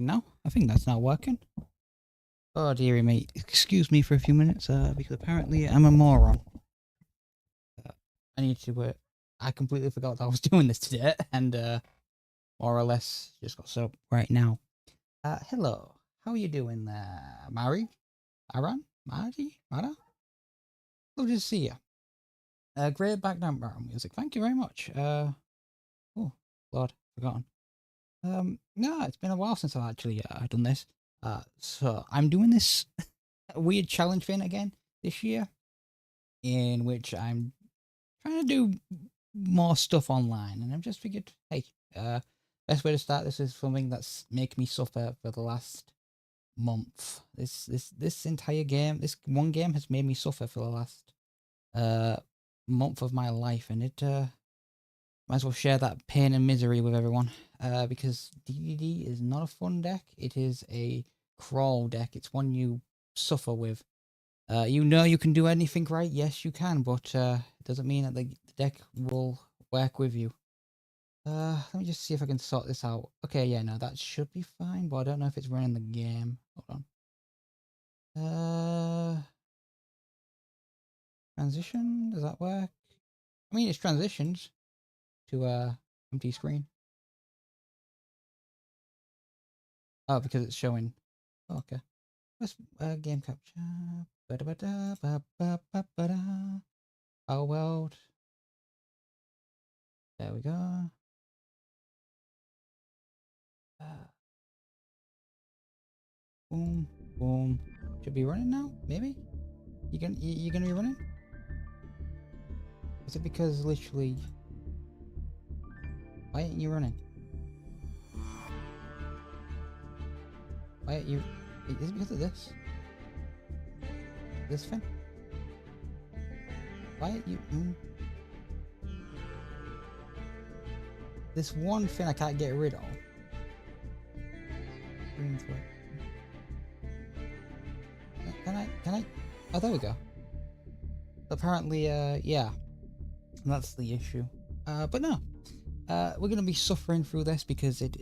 now. I think that's not working. Oh dearie me, excuse me for a few minutes, because apparently I'm a moron. I need to, I completely forgot that I was doing this today, and, more or less, just got set up right now. Hello, how are you doing there, Mari? Aran? Marty? Mara? Lovely to see you. Great background music, thank you very much. Oh, Lord, forgotten. No, it's been a while since I've actually done this. So I'm doing this weird challenge thing again this year, in which I'm trying to do more stuff online, and I've just figured, hey, best way to start this is something that's making me suffer for the last month. This entire game, this one game has made me suffer for the last month of my life, and it might as well share that pain and misery with everyone, because DDD is not a fun deck. It is a crawl deck. It's one you suffer with. You know you can do anything right. Yes, you can, but it doesn't mean that the deck will work with you. Let me just see if I can sort this out. Okay, yeah, no, that should be fine, but I don't know if it's running the game. Hold on. Transition, does that work? I mean, it's transitioned to empty screen. Oh, because it's showing. Oh, okay. Let's game capture. Our world. There we go. Boom, boom. Should be running now, maybe? You gonna be running? Is it because literally... Why aren't you running? Why aren't you... Is it because of this? This thing? Why aren't you... This one thing I can't get rid of. Green thread. Can I? Oh, there we go. Apparently, yeah. That's the issue. But no. We're gonna be suffering through this because it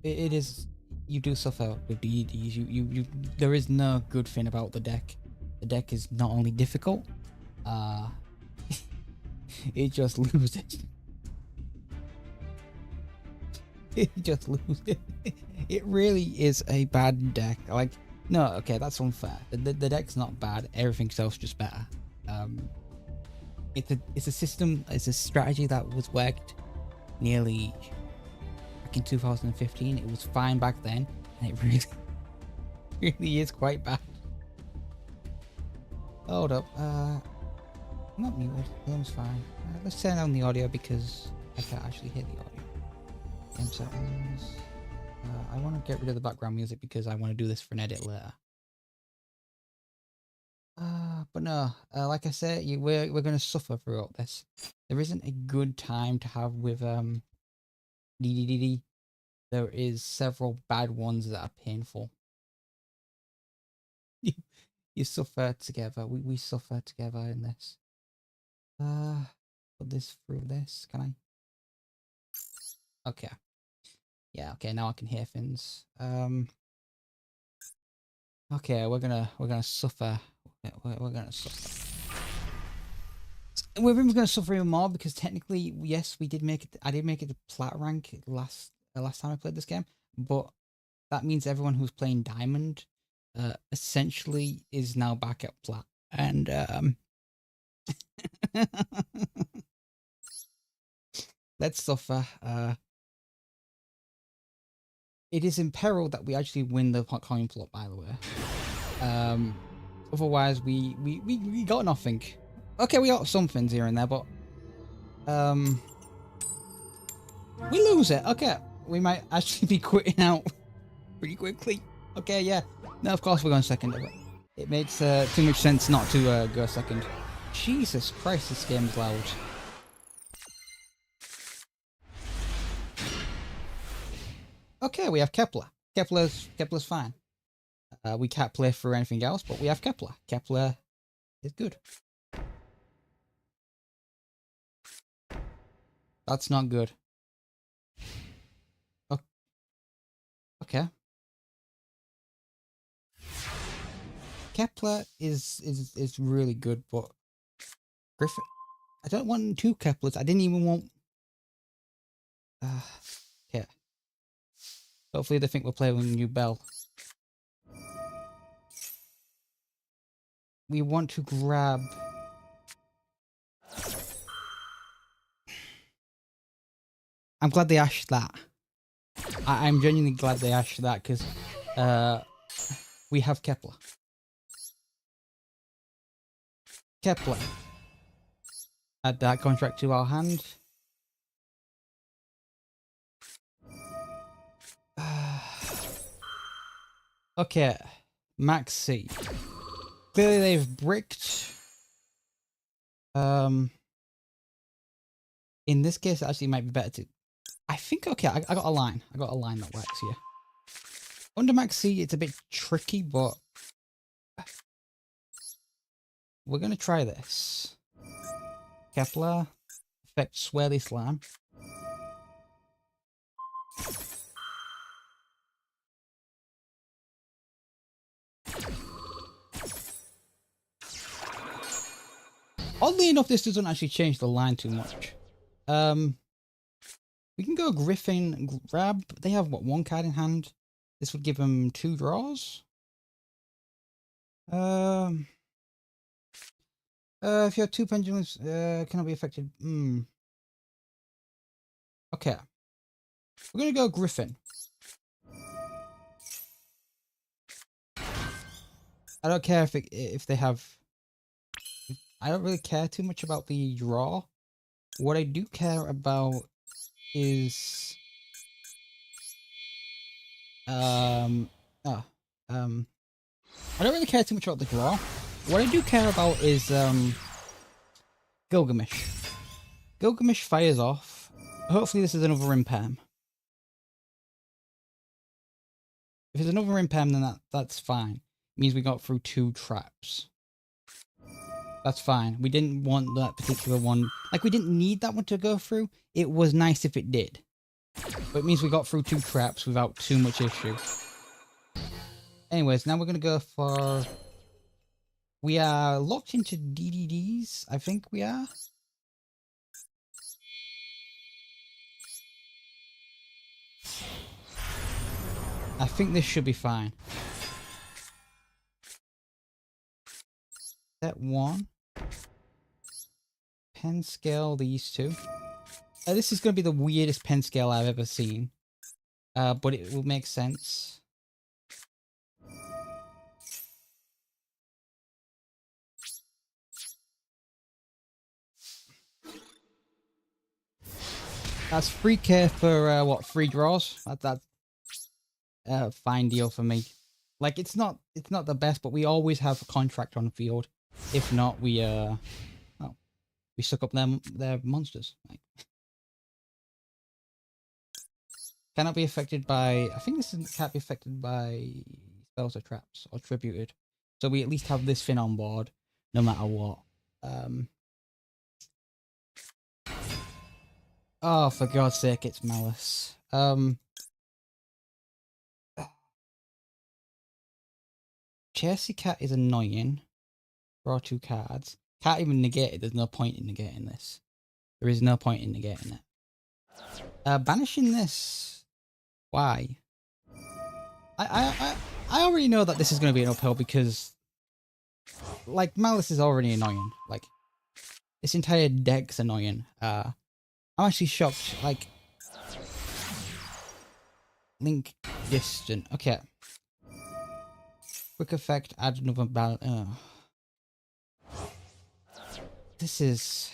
is, you do suffer with DEDs. You there is no good thing about the deck. The deck is not only difficult, it just loses. It just loses. It really is a bad deck. Like, no, okay, that's unfair. The deck's not bad. Everything else just better. It's a system. It's a strategy that was worked nearly back in 2015. It was fine back then, and it really is quite bad. Hold up. I'm not muted. Game's fine. Let's turn on the audio because I can't actually hear the audio. Game settings. I want to get rid of the background music because I want to do this for an edit later. But no, like I said, we're going to suffer throughout this. There isn't a good time to have with DDD. There is several bad ones that are painful. You suffer together. We suffer together in this. Put this through this. Can I? Okay. Yeah. Okay. Now I can hear things. Okay. We're gonna suffer. We're gonna suffer. We're even gonna suffer even more because technically, yes, we did make it. I did make it to plat rank last time I played this game, but that means everyone who's playing diamond, essentially is now back at plat, and let's suffer. It is in peril that we actually win the coin flop, by the way. Otherwise, we got nothing. Okay, we got some things here and there, but we lose it. Okay, we might actually be quitting out pretty quickly. Okay, yeah. No, of course we're going second. It makes too much sense not to go second. Jesus Christ, this game's loud. Okay, we have Kepler. Kepler's fine. We can't play through anything else, but we have Kepler. Kepler is good. That's not good. Okay, Okay. Kepler is really good, but Griffin. I don't want 2 Keplers. I didn't even want. Okay. Hopefully they think we're playing with a new bell. We want to grab. I'm glad they ashed that. I'm genuinely glad they ashed that because we have Kepler. Kepler. Add that contract to our hand. Okay. Backseat. Clearly they've bricked. In this case, it actually might be better to. I think, okay, I got a line. I got a line that works here. Under Backseat, it's a bit tricky, but we're going to try this. Kepler. Effect Swirly Slam. Oddly enough, this doesn't actually change the line too much. We can go Griffin, grab. They have, what, 1 card in hand? This would give them 2 draws. If you have 2 pendulums, cannot be affected. Okay. We're gonna go Griffin. I don't care if they have. I don't really care too much about the draw. What I do care about is I don't really care too much about the draw. What I do care about is Gilgamesh. Gilgamesh fires off. Hopefully this is another Impam. If it's another Impam, then that's fine. It means we got through 2 traps. That's fine. We didn't want that particular one. Like, we didn't need that one to go through. It was nice if it did. But it means we got through 2 traps without too much issue. Anyways, now we're going to go for... We are locked into DDDs. I think we are. I think this should be fine. Set 1. Pen scale these 2. This is going to be the weirdest pen scale I've ever seen. But it will make sense. That's 3k for, what, 3 draws? That's a fine deal for me. Like, it's not the best, but we always have a contract on the field. If not, we suck up their monsters. Like, cannot be affected by. I think this can't be affected by spells or traps or tributed. So we at least have this thing on board, no matter what. Oh, for God's sake, it's Malice. Chasey Cat is annoying. Draw 2 cards. Can't even negate it. There's no point in negating this. There is no point in negating it. Banishing this. Why? I already know that this is going to be an uphill because, like, Malice is already annoying. Like, this entire deck's annoying. I'm actually shocked. Like, Link Distant. Okay. Quick effect. Add another balance. This is...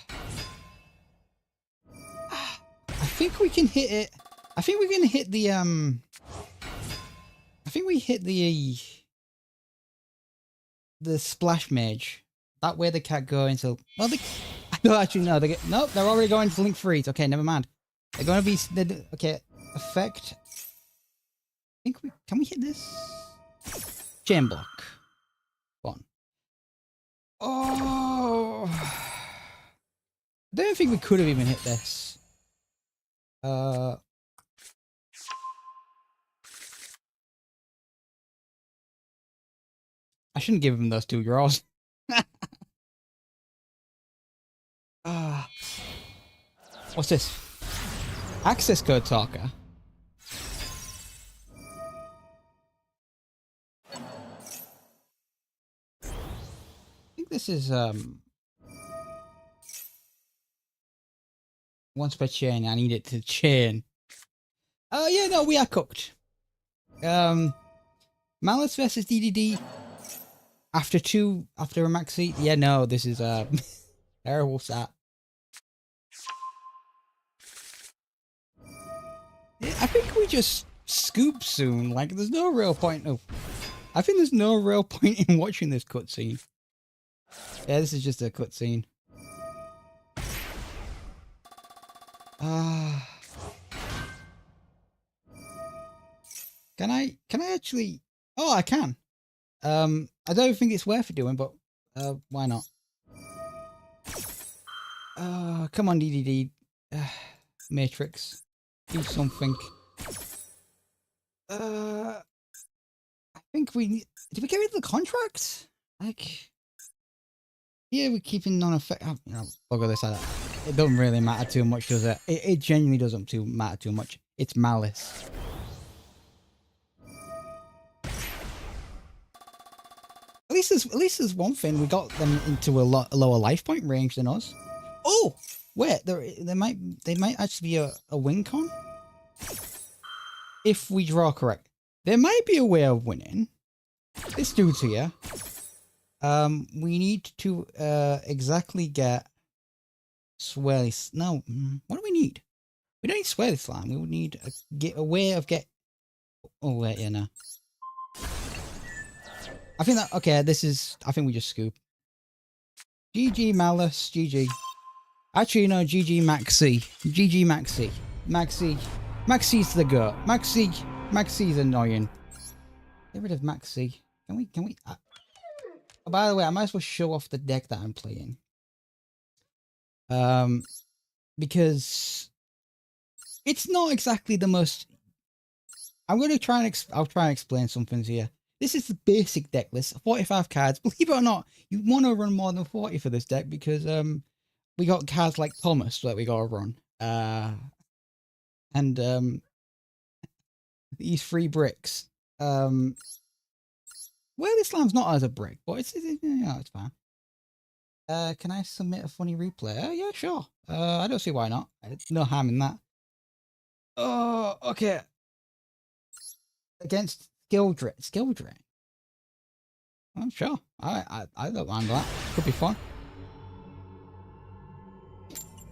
I think we can hit it. I think we're gonna hit the I think we hit the splash mage. That way they can't go into. Well, they. No, actually no. They get. Nope, they're already going to Link Freeze. Okay, never mind. They're gonna be. Okay, effect. I think we can we hit this chain block. Go on. Oh, I don't think we could have even hit this. I shouldn't give him those 2 draws. What's this? Access code talker. I think this is once per chain. I need it to chain. Oh yeah, no, we are cooked. Malice versus DDD after a max seat. Yeah, no, this is terrible stat. I think we just scoop soon. Like, there's no real point. I think there's no real point in watching this cutscene. Yeah, this is just a cutscene. Can I actually? Oh, I can. I don't think it's worth it doing, but why not? Come on, DDD. Matrix. Do something. I think we need... Did we get rid of the contract? Like... Yeah, we're keeping non-effect... Oh, no, bugger this out. It doesn't really matter too much, does it? It genuinely doesn't matter too much. It's malice. At least there's one thing. We got them into a lower life point range than us. Oh! Wait, they might actually be a win con? If we draw correct. There might be a way of winning. This dude's here. We need to exactly get swirly. No, what do we need? We don't need swirly slime. We would need a way of get. Oh wait, yeah, no. I think that okay. This is. I think we just scoop. GG Malice. GG. Actually, no. GG Maxi. GG Maxi. Maxi's the goat. Maxi's annoying. Get rid of Maxi. Can we? Oh, by the way, I might as well show off the deck that I'm playing. Because it's not exactly the most. I'm going to try and I'll try and explain some things here. This is the basic deck list, 45 cards. Believe it or not, you want to run more than 40 for this deck because we got cards like Thomas that we got to run. And these 3 bricks. Well, this slam's not as a brick, but it's fine. Can I submit a funny replay? Yeah, sure. I don't see why not. No harm in that. Oh, okay. Against skill drain. Oh, sure. I don't mind that. Could be fun.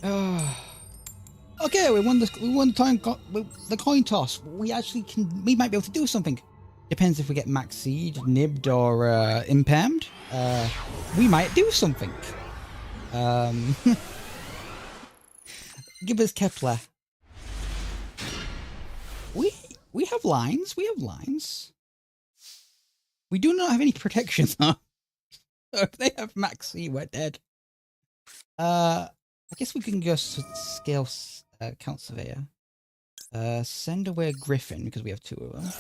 Okay, we won the coin toss. We actually can. We might be able to do something. Depends if we get max seed, nibbed, or impaired. We might do something. Give us Kepler. We have lines. We have lines. We do not have any protection though. So if they have max C, we're dead. I guess we can go scale count surveyor. Send away Griffin because we have 2 of them.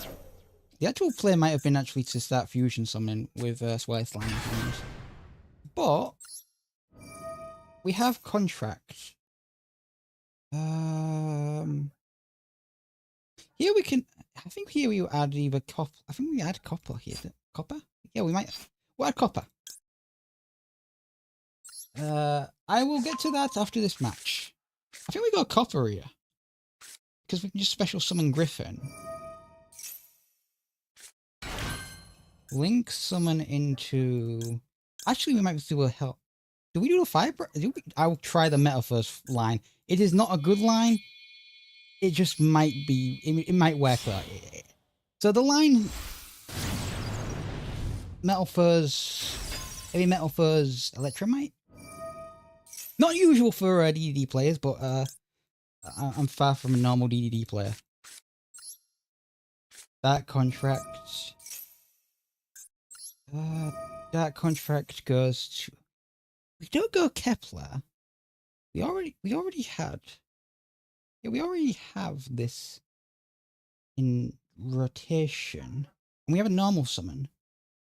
The actual play might have been actually to start fusion summoning with Swirly Slime things. But we have contract. Here we can. I think here we add either copper. I think we add copper here. Copper? Yeah, we might. We'll add copper. I will get to that after this match. I think we got copper here because we can just special summon Griffin. Link summon into. Actually, we might do a help. Do we do a fiber? I'll try the Metal first line. It is not a good line. It just might be. It might work out. So the line. Metal Fuzz. Heavy Metal Fuzz Electromite. Not usual for DDD players, but I'm far from a normal DDD player. That contract. That contract goes to. We don't go Kepler. We already had. Yeah, we already have this in rotation. And we have a normal summon.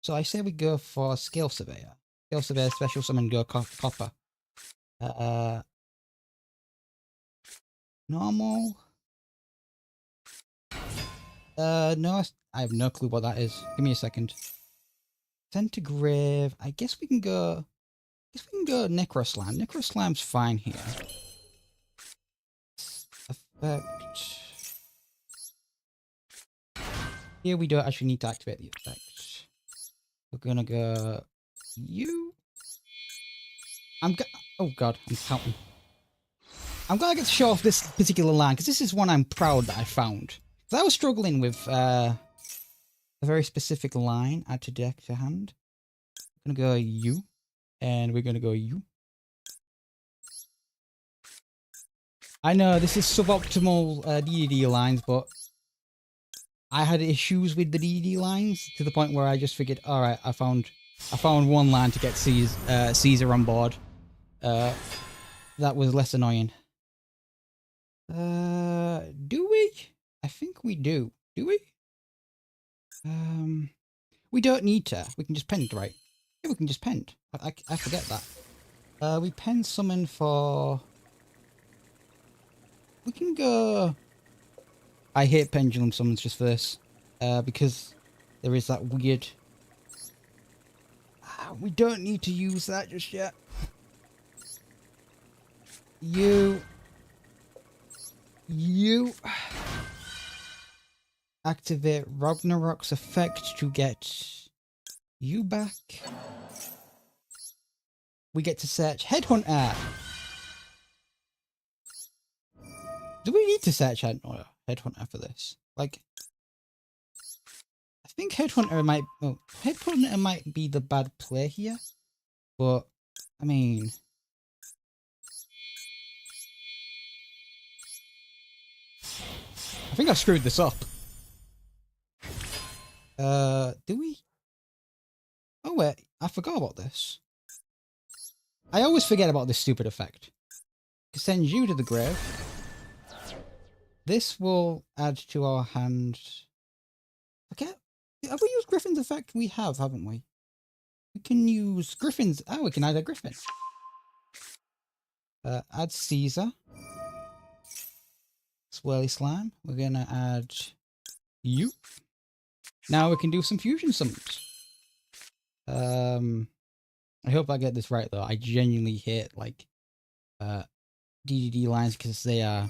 So I say we go for Scale Surveyor. Scale Surveyor, special summon, go Copper. Normal. No, I have no clue what that is. Give me a second. Centigrave. I guess we can go. Necro Slime. Necro Slime's fine here. Effect. Here we don't actually need to activate the effect. We're gonna go you. Oh god, I'm counting. I'm glad I get to show off this particular line because this is one I'm proud that I found. Because I was struggling with a very specific line. Add to deck to hand. We're gonna go you, and we're gonna go you. I know this is suboptimal DDD lines, but I had issues with the DDD lines to the point where I just figured, all right, I found one line to get Caesar on board. That was less annoying. Do we? I think we do. Do we? We don't need to. We can just pent, right? Yeah, we can just pent. I forget that. We pen summon for. We can go. I hate pendulum summons just for this, because there is that weird. We don't need to use that just yet. You activate Ragnarok's effect to get you back. We get to search Headhunter. Do we need to search Headhunter for this? Like, I think Headhunter might be the bad play here, but I mean. I think I screwed this up. Do we? Oh wait, I forgot about this. I always forget about this stupid effect. It sends you to the grave. This will add to our hand. Okay, have we used Griffin's effect? We have, haven't we? We can use Griffin's. Oh, we can add a Griffin. Add Caesar. Swirly Slime. We're gonna add you. Now we can do some fusion summons. I hope I get this right though. I genuinely hate like DDD lines because they're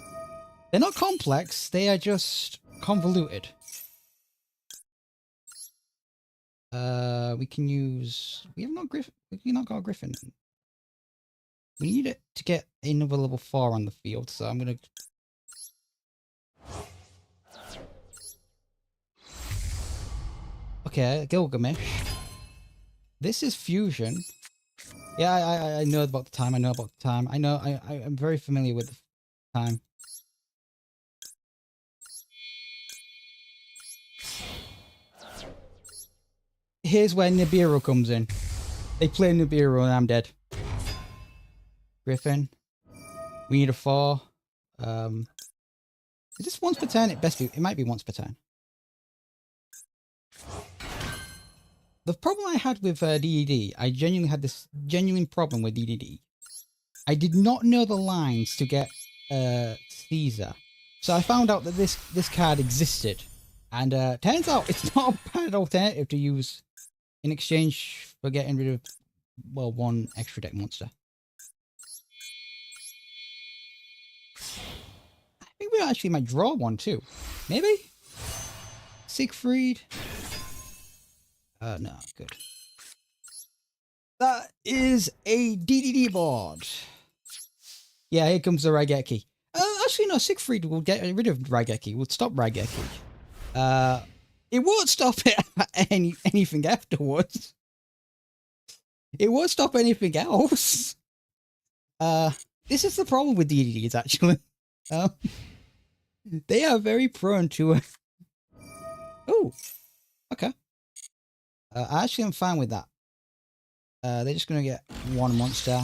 not complex. They are just convoluted. We can use. We have not Griffin. We not got a Griffin. We need it to get another level 4 on the field. So I'm gonna. Okay, Gilgamesh. This is fusion. Yeah, I know about the time. I know about the time. I know. I'm very familiar with the time. Here's where Nibiru comes in. They play Nibiru and I'm dead. Griffin. We need a 4. Is this once per turn? It might be once per turn. The problem I had with DDD, I genuinely had this genuine problem with DDD. I did not know the lines to get Caesar. So I found out that this card existed. And turns out it's not a bad alternative to use in exchange for getting rid of, well, one extra deck monster. I think we actually might draw one too. Maybe? Siegfried. No, good. That is a DDD board. Yeah, here comes the Raigeki. Actually, no, Siegfried will get rid of Raigeki. We'll stop Raigeki. It won't stop it anything afterwards. It won't stop anything else. This is the problem with DDDs, actually. They are very prone to. Oh, okay. Actually, I'm fine with that. They're just gonna get one monster.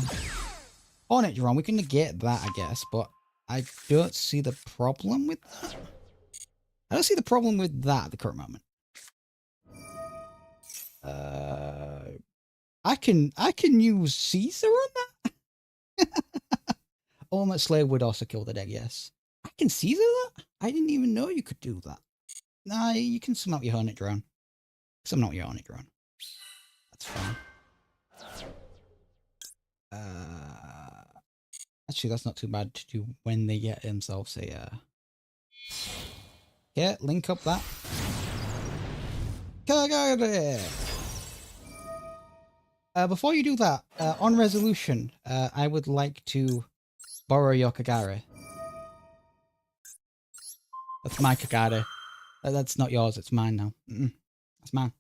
Hornet Drum, we can negate that, I guess, but I don't see the problem with that. I don't see the problem with that at the current moment. I can use Caesar on that. Ultimate Slayer would also kill the deck, yes. I can Caesar that? I didn't even know you could do that. Nah, you can summon out your Hornet drone. Summon out your Hornet drone. That's fine. Actually, that's not too bad to do when they get themselves a yeah, link up that. Before you do that, on resolution, I would like to borrow your Kagare. That's my Kagare. That's not yours, it's mine now. That's mine.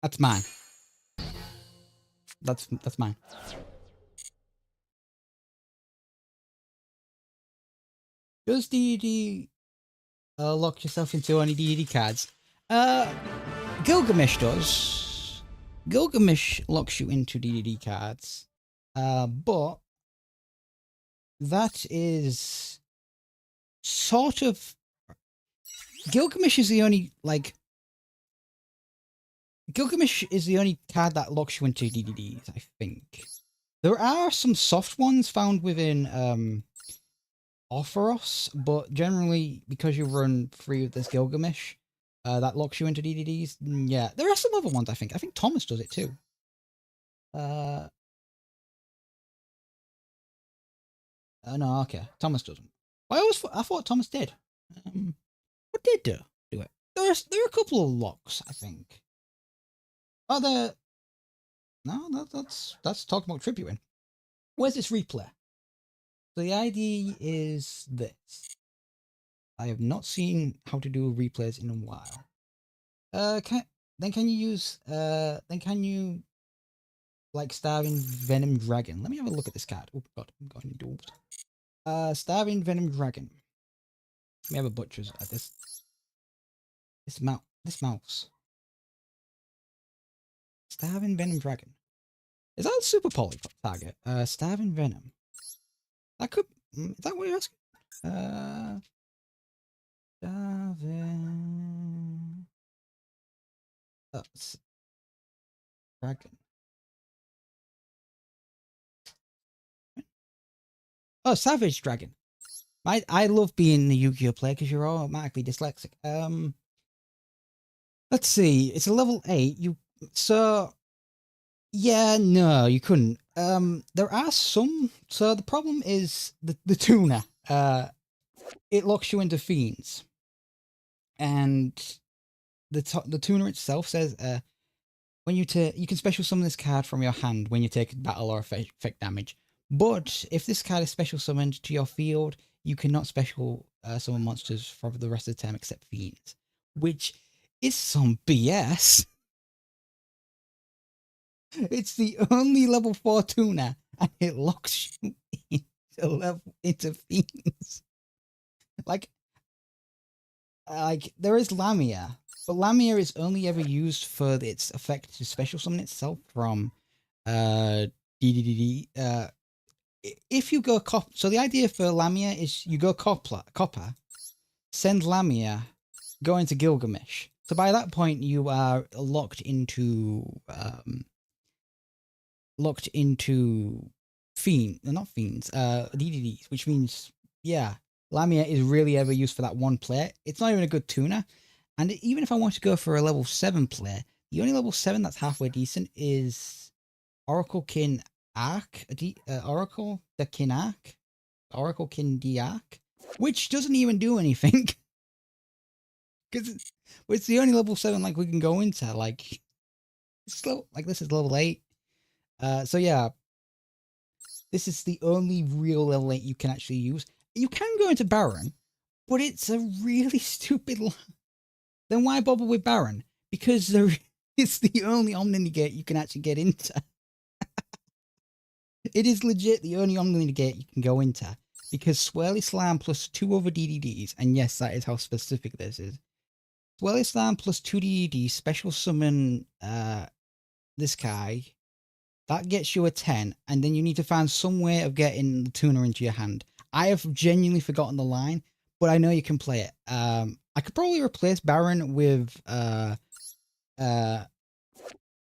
That's mine. That's mine. Does DD lock yourself into any DD cards? Gilgamesh does. Gilgamesh locks you into DD cards. But that is sort of Gilgamesh is the only Gilgamesh is the only card that locks you into DDDs, I think. There are some soft ones found within Ophoros, but generally, because you run free with this Gilgamesh, that locks you into DDDs. Yeah, there are some other ones, I think. I think Thomas does it too. No, okay. Thomas doesn't. I thought Thomas did. What did do it? There are a couple of locks, I think. Oh, no, that's talking about tributing. Where's this replay? So the idea is this. I have not seen how to do replays in a while. Can you like Starving Venom Dragon? Let me have a look at this card. Oh god, I'm going into duels. Starving Venom Dragon. Let me have a butcher's at this. This mouse. Starving Venom Dragon. Is that a super poly target? Starving Venom. That could. Is that what you're asking? Starving. Dragon. Oh, Savage Dragon. I love being the Yu-Gi-Oh player because you're automatically dyslexic. Let's see. It's a level 8. Yeah, no, you couldn't. There are some. So the problem is the tuner. It locks you into fiends, and the tuner itself says when you can special summon this card from your hand when you take battle or effect damage. But if this card is special summoned to your field, you cannot special summon monsters for the rest of the time except fiends, which is some BS. It's the only level 4 tuner, and it locks you into fiends. Like there is Lamia, but Lamia is only ever used for its effect to special summon itself from DDD. If you go so the idea for Lamia is you go copper, send Lamia, go into Gilgamesh. So by that point you are locked into DDDs, which means yeah, Lamia is really ever used for that one player. It's not even a good tuner. And even if I want to go for a level 7 player, the only level 7 that's halfway decent is Oracle Kin Arc, Oracle the Kin Arc, Oracle Kin D Arc, which doesn't even do anything. Because it's the only level 7 like we can go into. Like this is level 8. So yeah, this is the only real level 8 you can actually use. You can go into Baron, but it's a really stupid line. Then why bother with Baron? Because it's the only Omni Gate you can actually get into. It is legit the only Omni Gate you can go into. Because Swirly Slam plus 2 other DDDs, and yes, that is how specific this is. Swirly Slam plus 2 DDDs, special summon this guy. That gets you a 10, and then you need to find some way of getting the tuner into your hand. I have genuinely forgotten the line, but I know you can play it. I could probably replace Baron with uh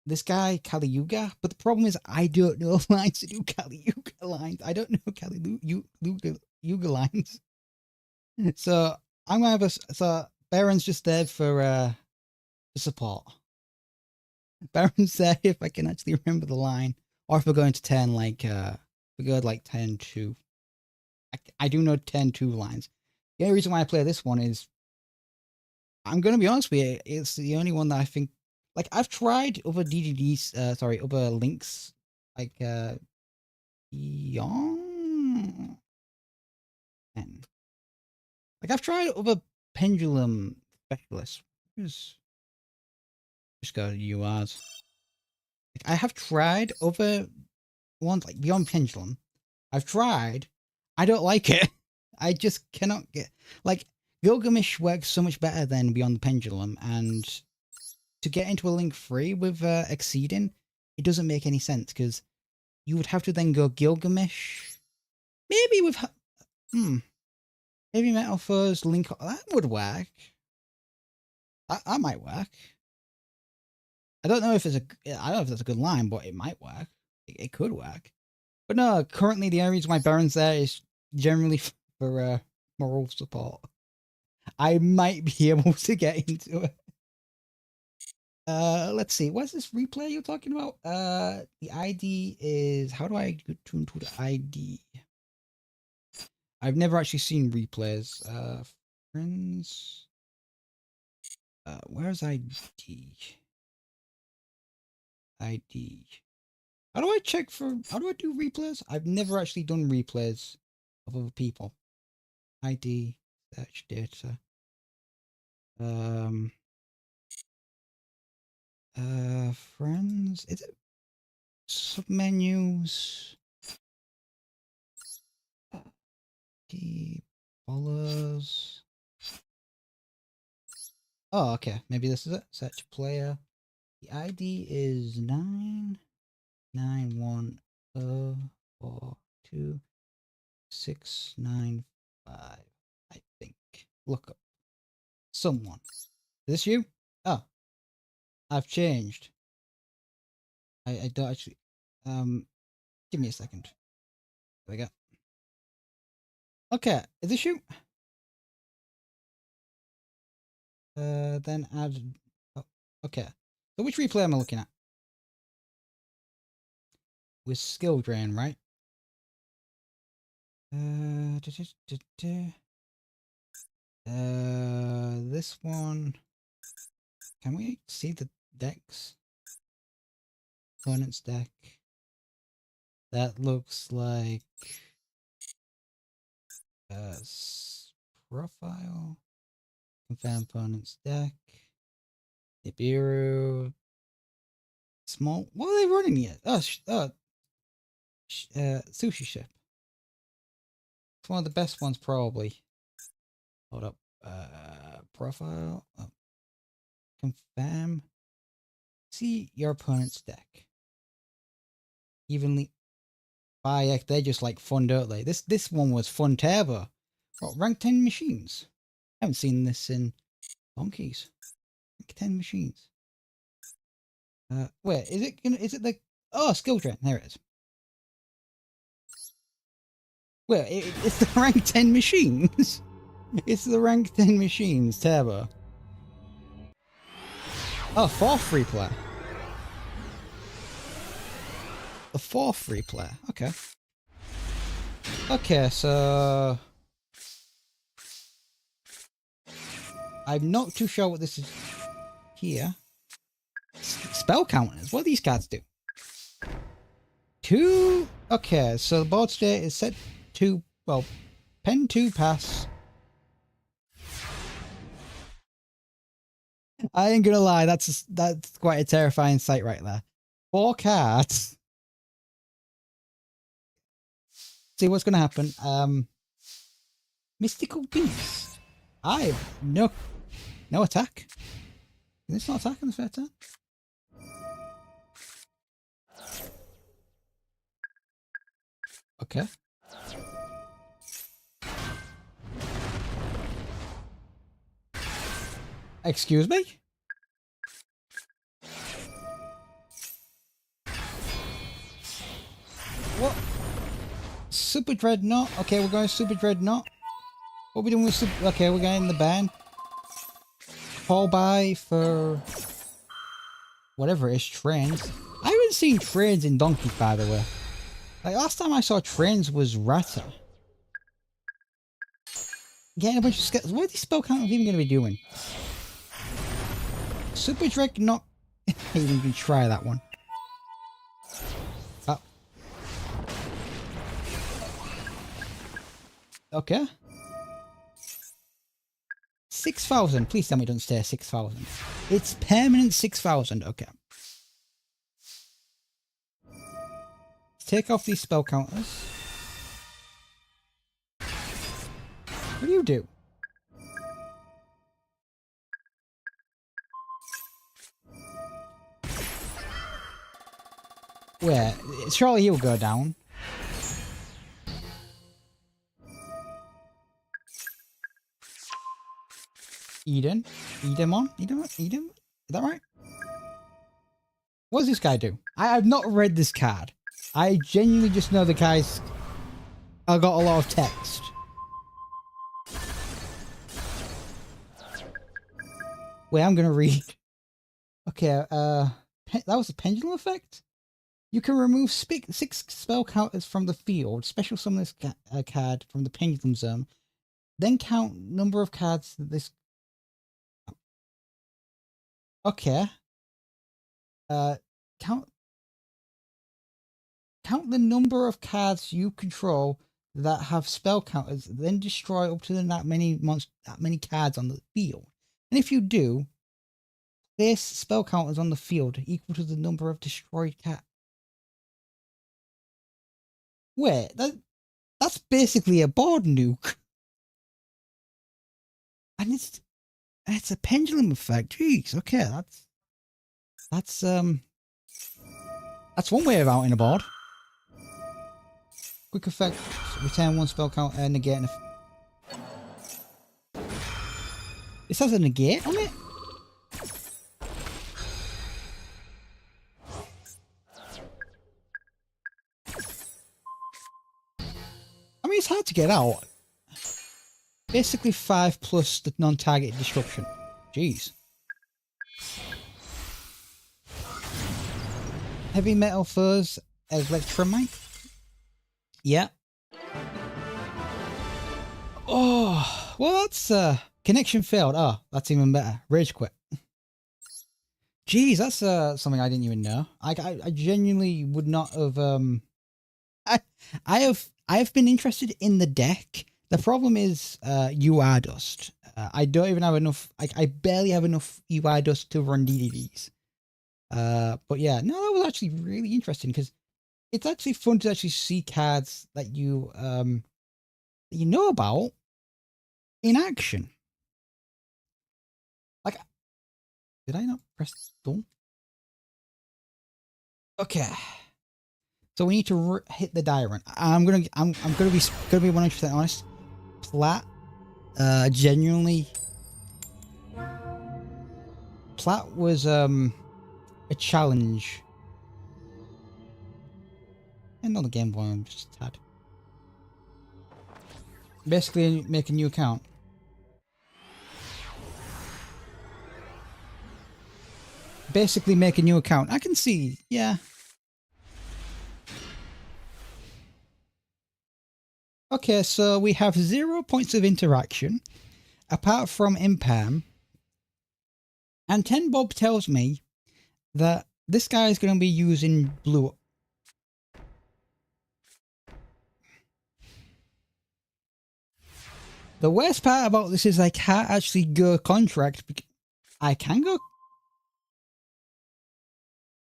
this guy Kali Yuga, but the problem is I don't know lines to do Kali Yuga lines. I don't know Kali Yuga lines. So I'm gonna have so Baron's just there for support. Baron's there if I can actually remember the line, or if we're going to 10, like we go like 10-2. I do know 10-2 lines. The only reason why I play this one is I'm gonna be honest with you, it's the only one that I think, like, I've tried other DDDs, other links, like Young, and like I've tried other pendulum specialists. Just go to URs. Like, I have tried other ones like Beyond Pendulum. I've tried. I don't like it. I just cannot get, like, Gilgamesh works so much better than Beyond the Pendulum, and to get into a link 3 with Exceeding, it doesn't make any sense because you would have to then go Gilgamesh. Maybe with Heavy Metal Foes link, that would work. That might work. I don't know if that's a good line, but it might work. It could work. But no, currently the only reason my Baron's there is generally for moral support. I might be able to get into it. Let's see. What's this replay you're talking about? The ID is, how do I go to the ID? I've never actually seen replays. Friends. Where's ID? ID. How do I check for, how do I do replays? I've never actually done replays of other people. ID, search data. Friends, is it submenus? He follows. Oh, okay. Maybe this is it. Search player. The ID is 991042695. I think. Look up. Someone. Is this you? Oh. I've changed. I don't actually. Give me a second. There we go. Okay. Is this you? Then add. Oh, okay. So which replay am I looking at? With skill drain, right? This one. Can we see the decks? Opponent's deck. That looks like profile. Confirm opponent's deck. Nibiru. Small. What are they running yet? Sushi ship. It's one of the best ones, probably. Hold up. Profile. Oh. Confirm. See your opponent's deck. Evenly. Bayek, they're just like fun, don't they? This one was fun turbo. What, rank 10 machines? I haven't seen this in donkeys. Rank 10 machines. Wait, is it the, oh, skill drain, there it is. Well, it's the rank 10 machines. It's the rank 10 machines, turbo. Oh, 4th free player. The 4th free player, okay. Okay, so I'm not too sure what this is here. Spell counters, what do these cards do? 2, okay, so the board state is set to, well, pen 2 pass. I ain't gonna lie, that's quite a terrifying sight right there. 4 cards. See what's gonna happen. Mystical Beast. I have no attack. Can this not attack on the fair turn? Okay. Excuse me? What? Super Dreadnought? Okay, we're going Super Dreadnought. What are we doing with Super... Okay, we're going in the band. Call by for... whatever it is, trains. I haven't seen trains in Donkeys, by the way. Like, last time I saw trains was Rata. Getting a bunch of skills. What are these spell counters even going to be doing? Super Dreadnought. I didn't even try that one. Oh. Okay. 6,000. Please tell me it doesn't stay 6,000. It's permanent 6,000. Okay. Take off these spell counters. What do you do? Where? Surely he'll go down. Eden? Edemon? Eden? Is that right? What does this guy do? I have not read this card. I genuinely just know the guy's got a lot of text. Wait, I'm gonna read. Okay, that was a pendulum effect? You can remove 6 spell counters from the field, special summon this card from the pendulum zone, then count number of cards that this... Okay. Count the number of cards you control that have spell counters, then destroy up to that many cards on the field. And if you do, place spell counters on the field equal to the number of destroyed cards. Wait, that's basically a board nuke. And it's a pendulum effect. Jeez, okay, that's one way of outing a board. Quick effect, return 1 spell counter and negate an This has a negate on it? I mean, it's hard to get out. Basically 5 plus the non-target disruption. Jeez. Heavy metal furs, electromite. Yeah. Oh, well, that's connection failed. Oh, that's even better. Rage quit. Jeez, that's something I didn't even know. I genuinely would not have. I have been interested in the deck. The problem is UI dust. I don't even have enough. I barely have enough UI dust to run DDDs. But yeah, no, that was actually really interesting because it's actually fun to actually see cards that you know about in action. Like, did I not press done? Okay. So we need to hit the diamond. I'm gonna be 100% honest. Plat, genuinely, Plat was a challenge. And on the Game Boy, I'm just a tad. Basically, make a new account. Basically, make a new account. I can see, yeah. Okay, so we have 0 points of interaction, apart from Impam. And 10 Bob tells me that this guy is going to be using blue. The worst part about this is I can't actually go contract. I can go.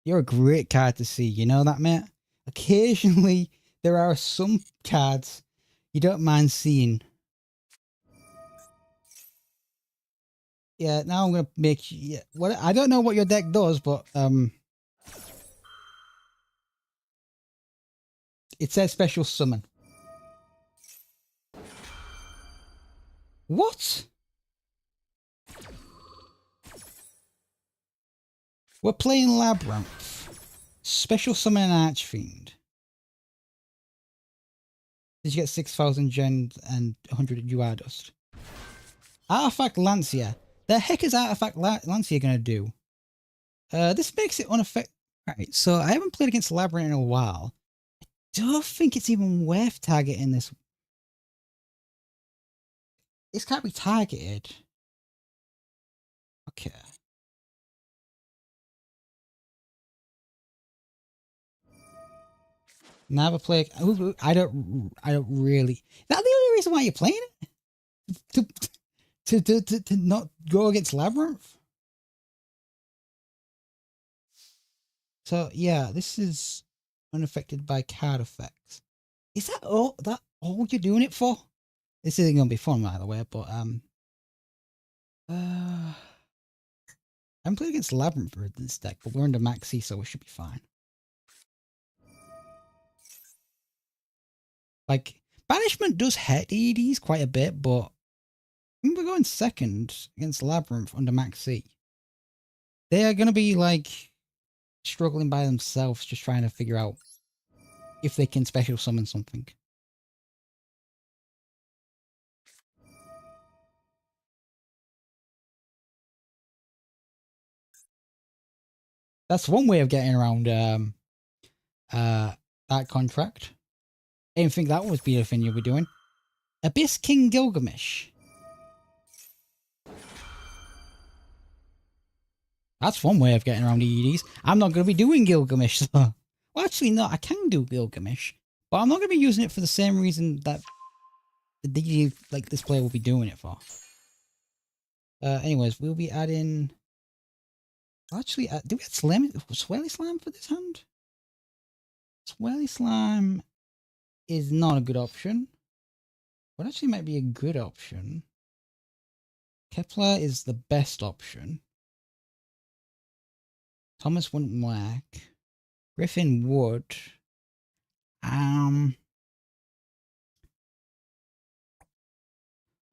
You're a great card to see, you know that, mate? Occasionally, there are some cards you don't mind seeing. Yeah, now I'm gonna make what I don't know what your deck does, but it says special summon. What? We're playing Labyrinth. Special summon an Archfiend. Did you get 6,000 gen and 100 UI dust? Artifact Lancia. The heck is Artifact Lancia gonna do? This makes it unaffected. Right, so I haven't played against Labyrinth in a while. I don't think it's even worth targeting this. This can't be targeted. Okay. Never play. I don't really. Is that the only reason why you're playing it? To not go against Labyrinth? So yeah, this is unaffected by card effects. Is that all you're doing it for? This isn't gonna be fun, by the way, but I'm playing against Labyrinth for this deck, but we're under Maxi, so we should be fine. Like, Banishment does hit EDs quite a bit, but we're going second against Labyrinth under Maxi. They are gonna be like struggling by themselves, just trying to figure out if they can special summon something. That's one way of getting around that contract. I didn't think that would be a thing you'll be doing. Abyss King Gilgamesh. That's one way of getting around EEDs. I'm not going to be doing Gilgamesh, though. Well, actually, no, I can do Gilgamesh, but I'm not going to be using it for the same reason that the DD, like this player, will be doing it for. Anyways, we'll be adding. Actually, do we add Swirly Slime for this hand? Swirly Slime is not a good option, but actually might be a good option. Kepler is the best option. Thomas wouldn't work. Griffin would. What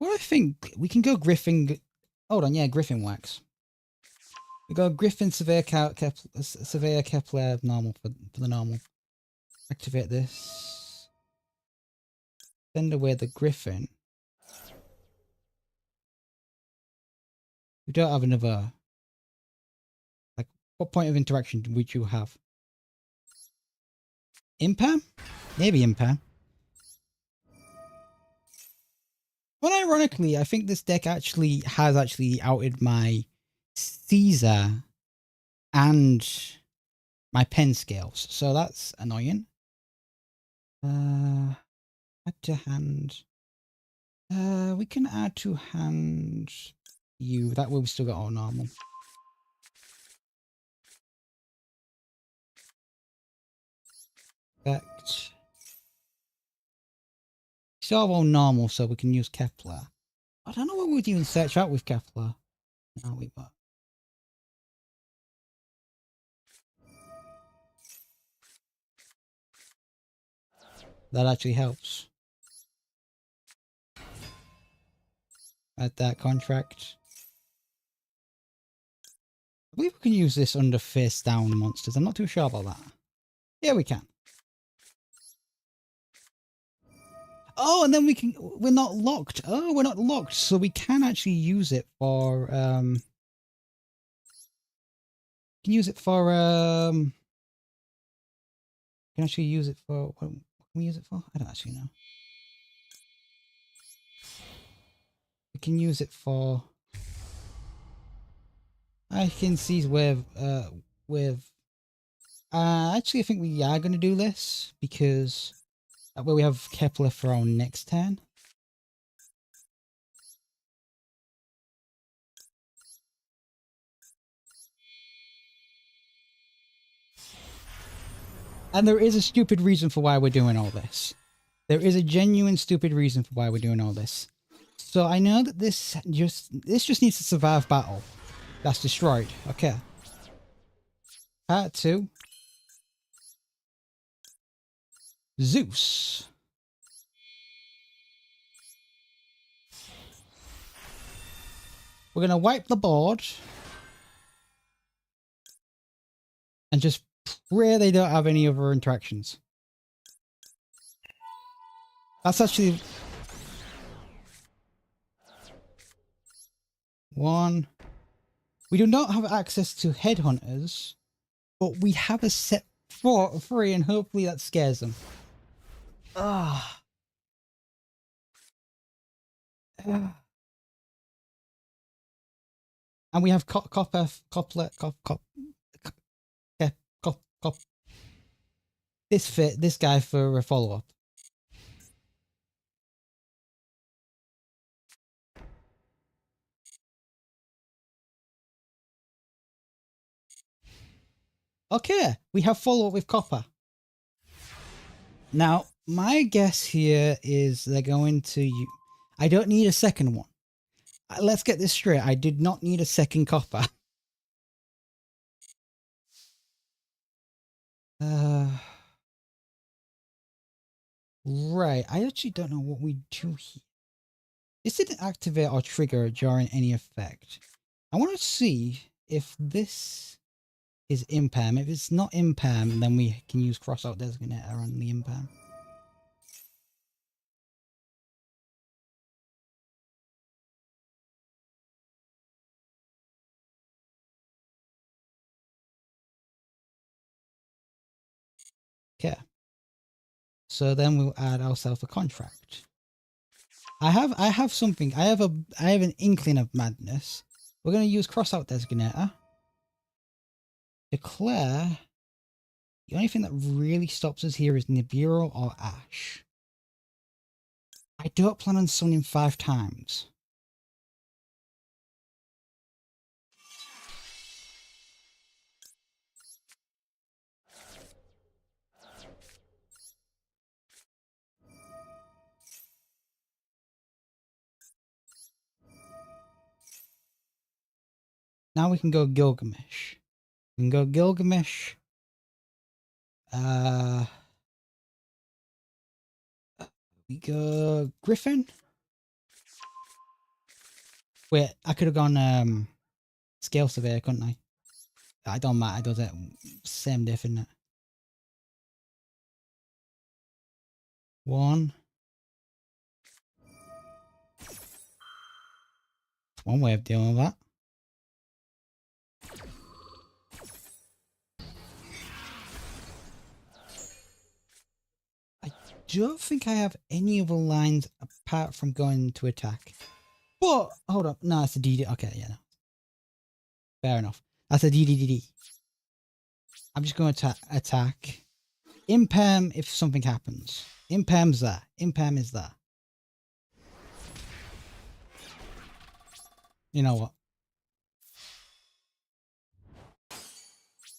do I think? We can go Griffin. Hold on, yeah, Griffin works. We go Griffin, Severe Kepler, normal for the normal. Activate this. Send away the Griffin. We don't have another. Like, what point of interaction would you have? Impair? Maybe Impair. Well, ironically, I think this deck has outed my Caesar and my pen scales, so that's annoying. Add to hand. We can add to hand you. That way we still got all normal. Effect. Still have all normal, so we can use Kepler. I don't know what we'd even search out with Kepler. No, we but. That actually helps. Add that contract. I believe we can use this under face down monsters. I'm not too sure about that. Yeah, we can. Oh, and then we're not locked. Oh, we're not locked. So we can actually use it for, can use it for, can actually use it for, what can we use it for? I don't actually know. We can use it for, I can see actually I think we are going to do this because that way we have Kepler for our next turn. And there is a stupid reason for why we're doing all this. There is a genuine stupid reason for why we're doing all this. So I know that this just needs to survive battle. That's destroyed. Okay. Part 2. Zeus. We're going to wipe the board. And just pray they don't have any other interactions. That's actually... one. We do not have access to headhunters, but we have a set for free, and hopefully that scares them. Ah. And we have this guy for a follow-up. Okay, we have follow-up with Copper. Now, my guess here is they're going to... I don't need a second one. Let's get this straight. I did not need a second Copper. Right. I actually don't know what we do here. This didn't activate or trigger during any effect. I want to see if this is impam. If it's not impam, then we can use crossout designator on the impam. Okay. So then we'll add ourselves a contract. I have something. I have an inkling of madness. We're going to use crossout designator. Declare. The only thing that really stops us here is Nibiru or Ash. I don't plan on summoning 5 times. Now we can go Gilgamesh. We can go Gilgamesh. We go Griffin. Wait, I could have gone Scale Surveyor, couldn't I? I don't matter. It does it same diff, isn't it? 1. One way of dealing with that. I don't think I have any other lines apart from going to attack. But hold up, no, it's a DD. Okay, yeah, no. Fair enough. That's a DDDD. I'm just going to attack. Impam if something happens. Impam's there. Impam is there. You know what?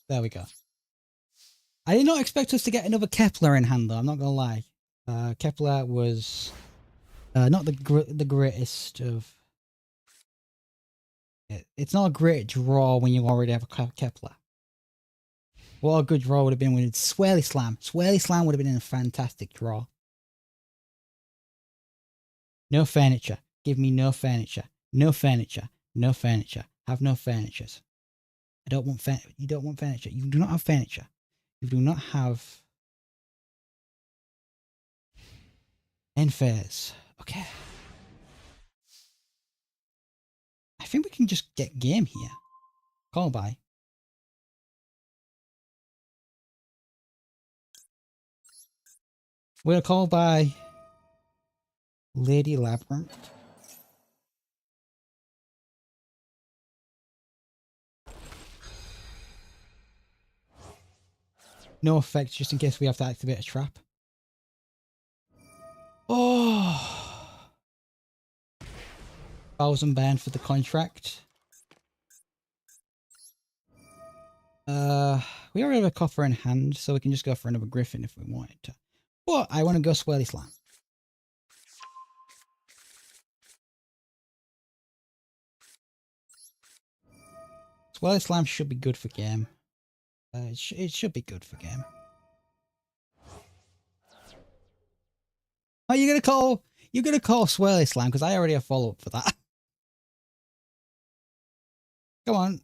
There we go. I did not expect us to get another Kepler in hand, though. I'm not gonna lie. Kepler was not the greatest of. It's not a great draw when you already have a Kepler. What a good draw would have been with Swirly Slam. Swirly Slam would have been a fantastic draw. No furniture. Give me no furniture. No furniture. No furniture. Have no furnitures. I don't want furniture. You don't want furniture. You do not have furniture. You do not have end fairs. Okay. I think we can just get game here. Call by. We're gonna call by Lady Labyrinth. No effects, just in case we have to activate a trap. Oh, 1,000 band for the contract. We already have a coffer in hand, so we can just go for another Griffin if we wanted to. But I want to go Swirly Slam. Swirly Slam should be good for game. It should be good for game. Oh, you're gonna call Swirly Slam because I already have follow up for that. Come on,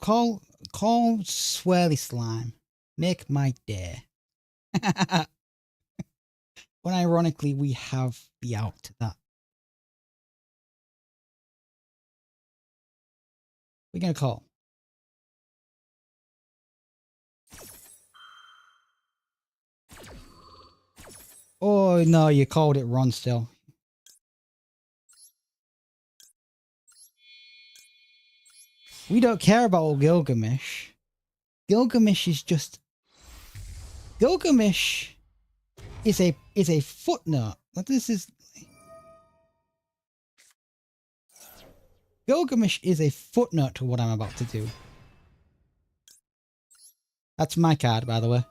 call Call Swirly Slime. Make my day. When ironically we have the out to that. We're gonna call. Oh no, you called it wrong still. We don't care about Gilgamesh. Gilgamesh is just... Gilgamesh is a footnote. This is... Gilgamesh is a footnote to what I'm about to do. That's my card, by the way.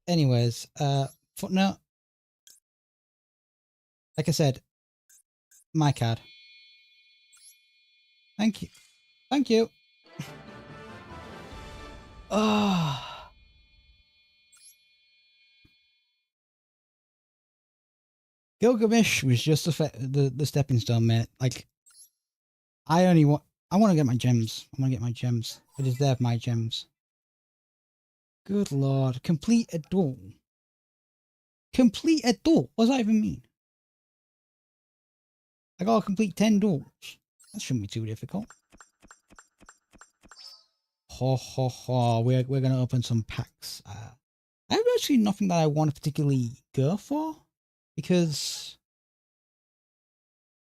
Anyways, footnote. Like I said, my card. Thank you. Thank you. Oh. Gilgamesh was just the stepping stone, mate. Like, I want to get my gems. I want to get my gems. I deserve my gems. Good lord. Complete a duel. Complete a duel? What does that even mean? I gotta complete 10 duels. That shouldn't be too difficult. Ho ho ho. We're gonna open some packs. I have actually nothing that I want to particularly go for, because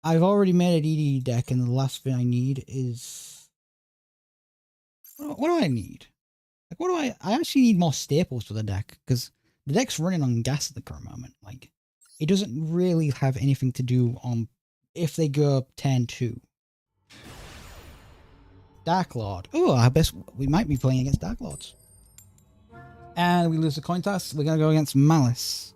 I've already made a DD deck, and the last thing I need is... What do I need? Like, what do I actually need more staples for the deck, because the deck's running on gas at the current moment. Like, it doesn't really have anything to do on if they go 10-2. Dark Lord. Oh, I guess we might be playing against Dark Lords. And we lose the coin toss. We're going to go against Malice.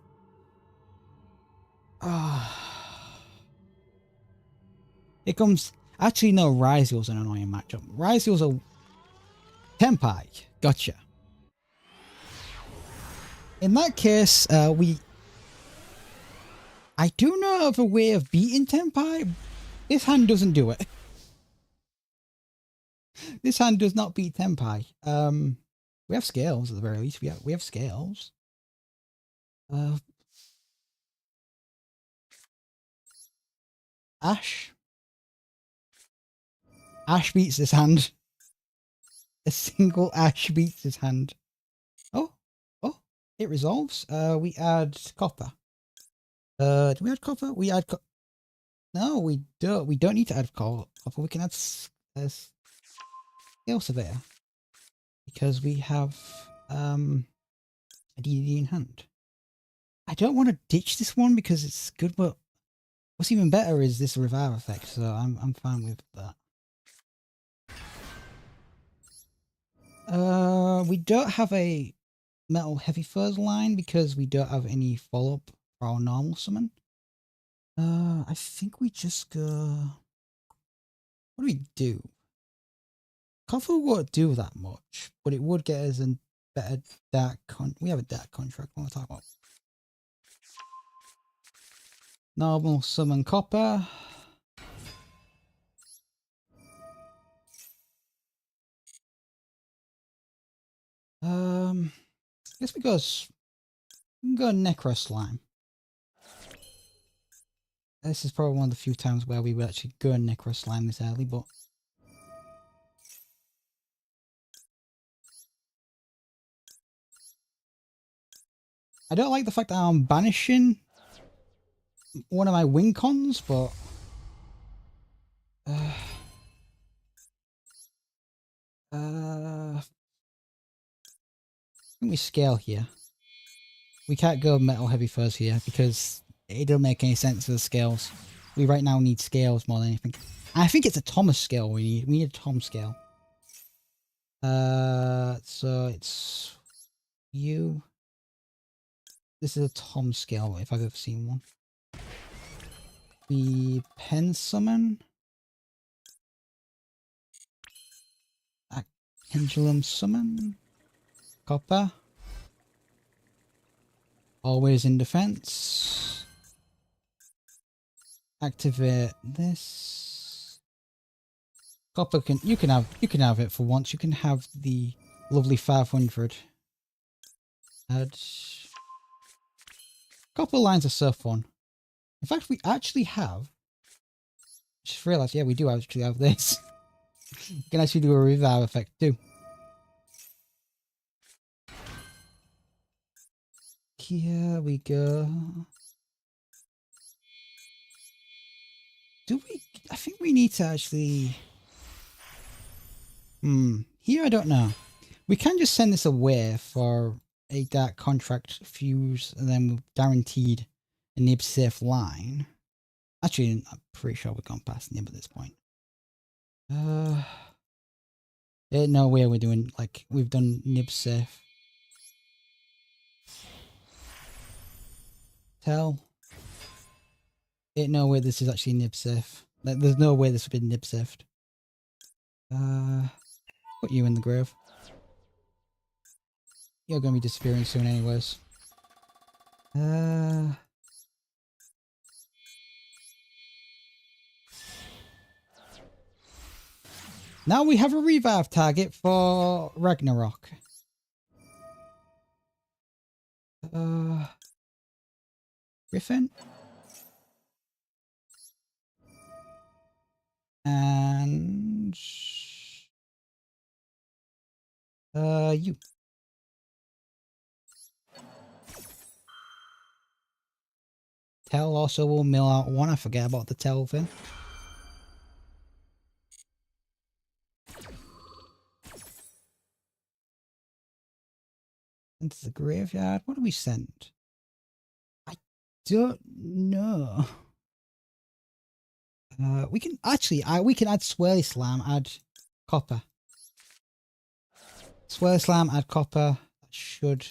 Here comes... Actually, no, Ryzeal's an annoying matchup. Ryzeal's a... Tenpai. Gotcha. In that case, I do know of a way of beating Tenpai. This hand doesn't do it. This hand does not beat Tenpai. We have scales at the very least. We have scales. Ash. Ash beats this hand. A single Ash beats his hand. Oh, it resolves. We add copper. Do we add copper? We add no, we don't. We don't need to add copper. We can add scale surveyor, because we have a DD in hand. I don't want to ditch this one because it's good, but what's even better is this revive effect, so I'm fine with that. We don't have a metal heavy furs line because we don't have any follow up for our normal summon. I think we just go... What do we do? Copper won't do that much, but it would get us a better dark we have a dark contract. What am I talking about? Normal summon copper. I guess we can go Necro Slime. This is probably one of the few times where we would actually go Necro Slime this early, but I don't like the fact that I'm banishing one of my win cons, but I think we scale here. We can't go metal heavy furs here because it don't make any sense for the scales. We right now need scales more than anything. I think it's a Thomas scale we need. We need a Tom scale. So it's you. This is a Tom scale if I've ever seen one. We pen summon. Pendulum summon. Copper. Always in defense. activate this. Copper you can have it for once. You can have the lovely 500. Add. Couple lines are so fun. In fact, we actually have. Just realized, yeah, we do actually have this. You can actually do a revive effect too. Here we go. Do we? I think we need to actually. Here I don't know. We can just send this away for a dark contract fuse, and then we're guaranteed a nib safe line. Actually, I'm pretty sure we've gone past nib at this point. There's no way we're doing like we've done nib safe. Tell. Ain't no way this is actually nib safe. Like, there's no way this would be nib safed. Put you in the grave. You're gonna be disappearing soon anyways. Now we have a revive target for Ragnarok. Griffin. And you. Tell also will mill out one. I forget about the tell thing. Into the graveyard. What do we send? I don't know. We can actually, we can add Swirly Slam, add copper. Swirly Slam, add copper. That should.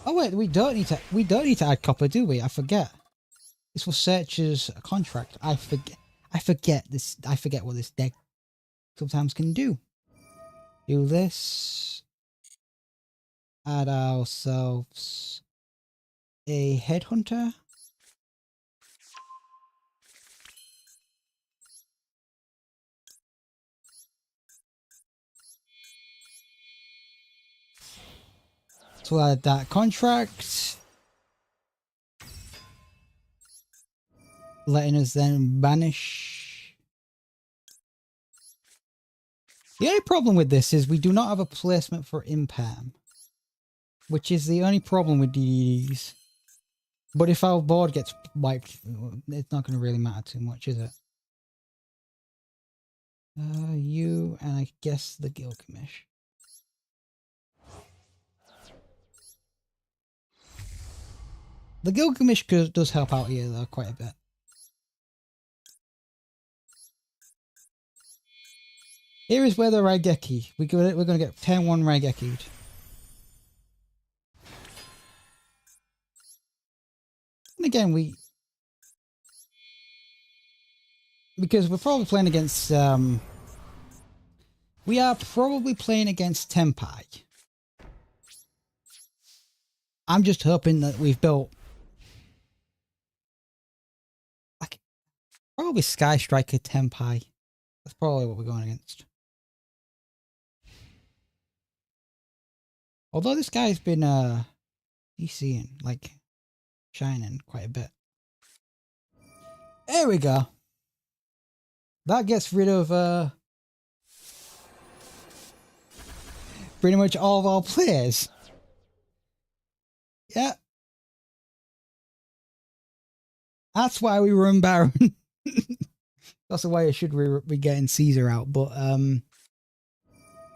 Oh wait, we don't need to add copper, do we? I forget. This will search as a contract. I forget this. I forget what this deck sometimes can do. Do this. Add ourselves a headhunter. So add that contract. Letting us then banish. The only problem with this is we do not have a placement for Impam, which is the only problem with DDDs. But if our board gets wiped, it's not going to really matter too much, is it? You and I guess the Gilgamesh. The Gilgamesh does help out here though quite a bit. Here is where the Raigeki. We're going to get 10-1 Raigeki'd. And again, because we're probably playing against we are probably playing against Tenpai. I'm just hoping that we've built like probably Sky Striker Tenpai. That's probably what we're going against. Although this guy's been DCing, like shining quite a bit. There we go. That gets rid of pretty much all of our players. Yeah. That's why we run Baron. That's the way I should be getting Caesar out. But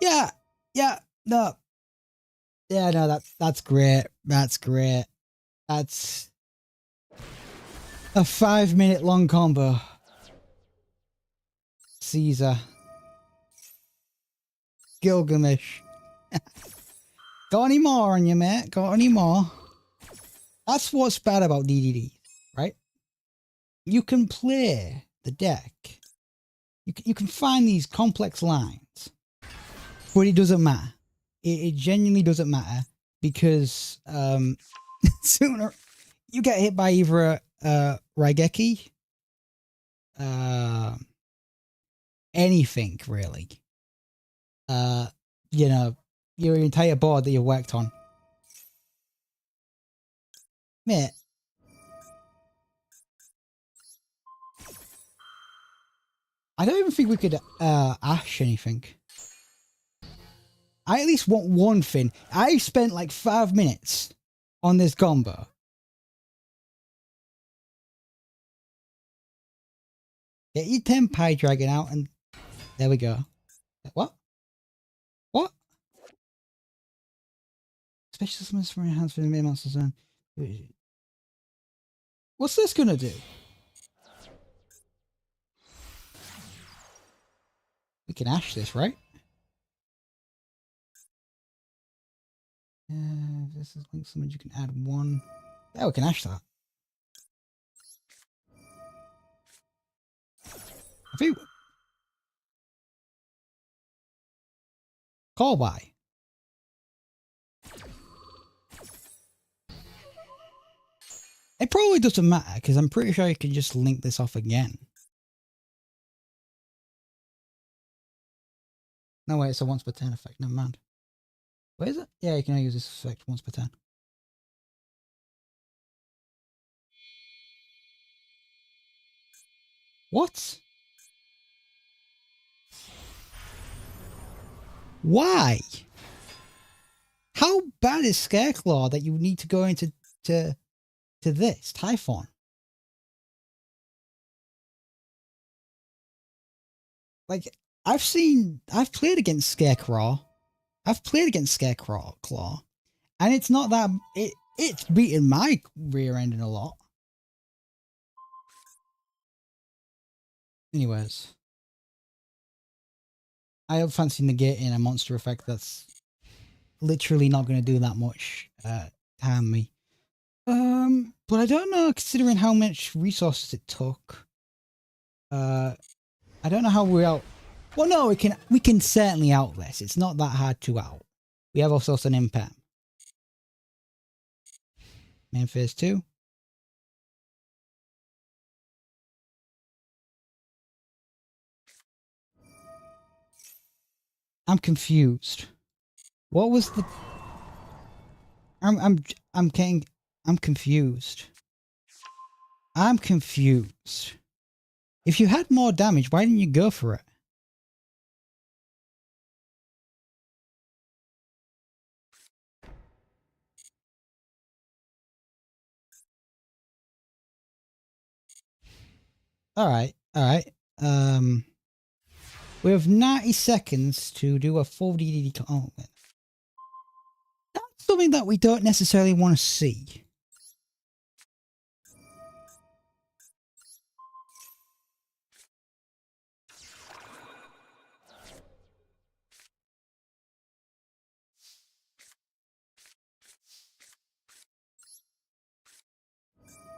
yeah, no. Yeah, no, that's great. That's great. That's a 5-minute long combo. Caesar. Gilgamesh. Got any more on you, mate? Got any more? That's what's bad about DDD, right? You can play the deck. You can find these complex lines, but it doesn't matter. It genuinely doesn't matter because sooner you get hit by either Raigeki, uh, anything really. You know, your entire board that you've worked on. Mate. I don't even think we could ash anything. I at least want one thing. I spent like 5 minutes on this combo. Get your 10 pie dragon out and there we go. What? What? Special summons from your hands for the main monster zone. What's this gonna do? We can ash this, right? This is like something you can add one. Yeah, we can ash that. I think call by. It probably doesn't matter because I'm pretty sure you can just link this off again. No way, it's a once per turn effect. Never mind. Where is it? Yeah, you can only use this effect once per turn. What? Why? How bad is Scareclaw that you need to go into to this Typhon? Like I've played against Scarecrow. I've played against Scarecrow Claw, and it's not that it's beaten my rear ending a lot. Anyways, I don't fancy negating a monster effect that's literally not going to do that much to harm me. But I don't know, considering how much resources it took. I don't know how we're out. Well, no, we can certainly out this. It's not that hard to out. We have also an impact. Main phase 2. I'm confused. What was the? I'm confused. I'm confused. If you had more damage, why didn't you go for it? All right. We have 90 seconds to do a full DDD. Oh, that's something that we don't necessarily want to see.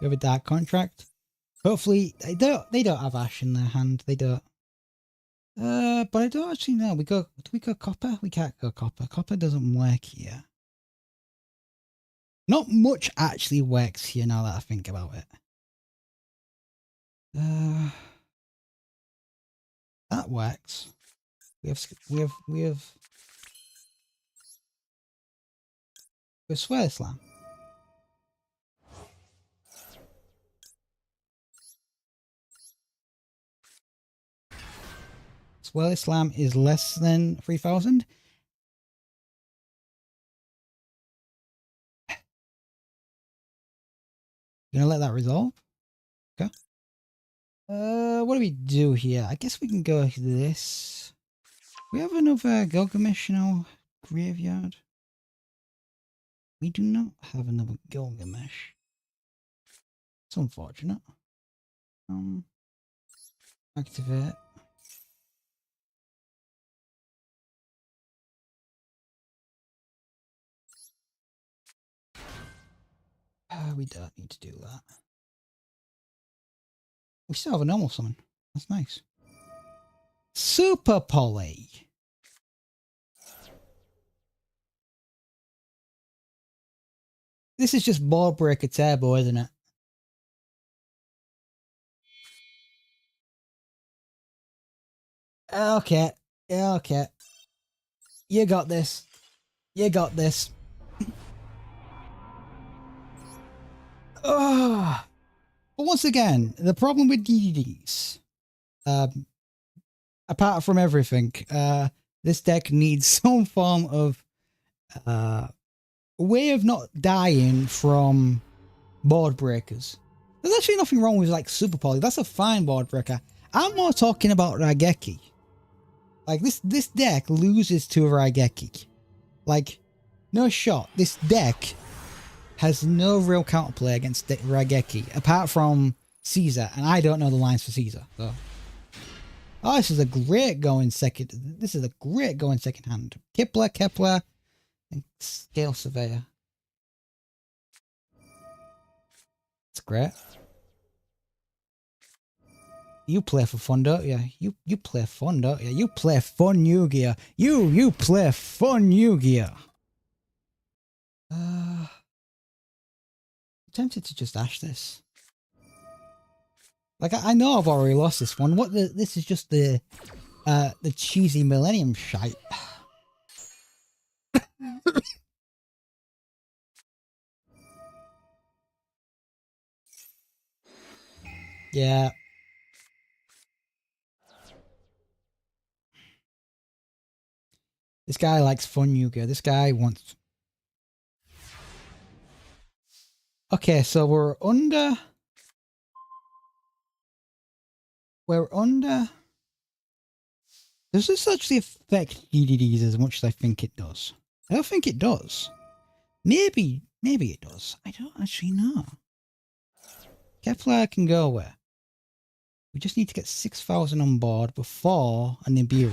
We have a dark contract. Hopefully, they don't have ash in their hand. They don't. But I don't actually know. Do we go copper? We can't go copper. Copper doesn't work here. Not much actually works here now that I think about it. That works. We have Swear Slam. Swear Slam is less than 3,000. You gonna let that resolve? Okay. What do we do here? I guess we can go this. We have another Gilgamesh in our graveyard. We do not have another Gilgamesh. It's unfortunate. Activate. We don't need to do that. We still have a normal summon. That's nice. Super Poly. This is just Ball Breaker Turbo, isn't it? Okay. Okay. You got this. You got this. But once again, the problem with DDDs, apart from everything, this deck needs some form of way of not dying from board breakers. There's actually nothing wrong with like Super Poly. That's a fine board breaker. I'm more talking about Raigeki. Like this deck loses to Raigeki. Like, no shot. This deck has no real counterplay against Raigeki apart from Caesar, and I don't know the lines for Caesar. So, oh, this is a great going second. This is a great going second hand. Kepler, and Scale Surveyor. It's great. You play for fun, don't you? You play fun, don't you? You play fun Yu-Gi-Oh! You play fun Yu-Gi-Oh! I'm tempted to just ash this. Like I know I've already lost this one. This is just the cheesy Millennium shite. Yeah. This guy likes fun Yu-Gi-Oh! This guy wants... Okay, so we're under... Does this actually affect DDDs as much as I think it does? I don't think it does. Maybe it does. I don't actually know. Kepler can go where? We just need to get 6,000 on board before a Nibiru.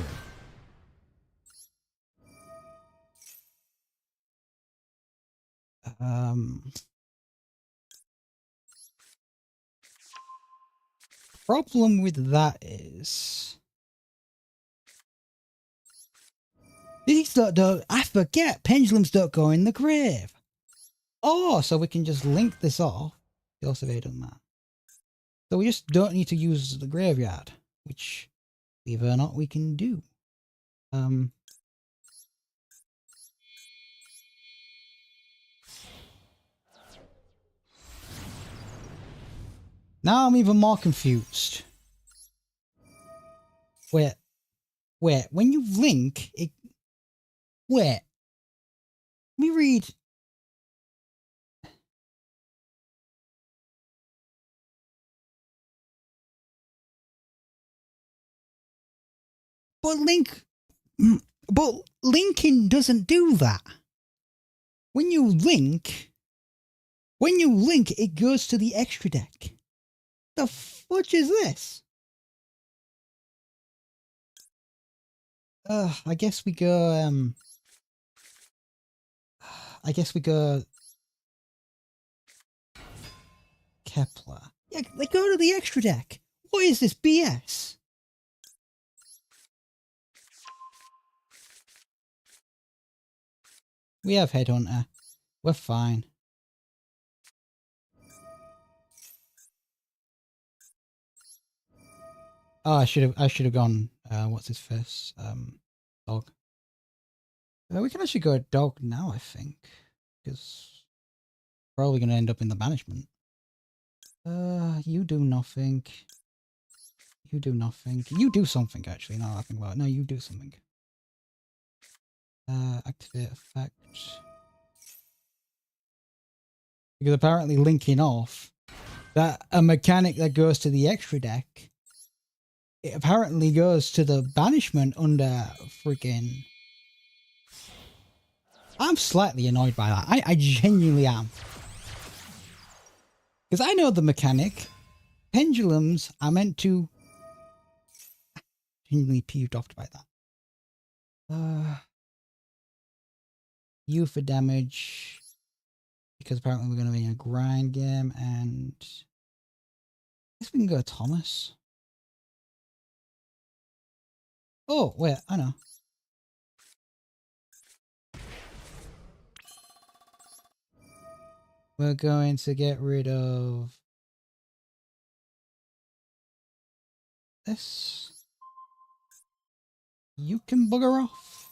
Problem with that is... These don't, I forget, pendulums don't go in the grave. Oh, so we can just link this off. It also doesn't matter. So we just don't need to use the graveyard, which, believe it or not, we can do. Now I'm even more confused. Wait, when you link, it... Wait. Let me read. But linking doesn't do that. When you link, it goes to the extra deck. The fudge is this? I guess we go, Kepler. Yeah, they go to the extra deck. What is this BS? We have Headhunter. We're fine. Oh, I should have gone. What's his face? Dog. We can actually go dog now, I think, because probably going to end up in the banishment. You do nothing. You do nothing. You do something, actually. Now I think about it. No, you do something. Activate effect. Because apparently linking off that a mechanic that goes to the extra deck, it apparently goes to the banishment under freaking... I'm slightly annoyed by that. I genuinely am. Because I know the mechanic. Pendulums are meant to... Genuinely peeved off by that. U for damage. Because apparently we're going to be in a grind game, and... I guess we can go Thomas. Oh, wait, I know. We're going to get rid of this. You can bugger off.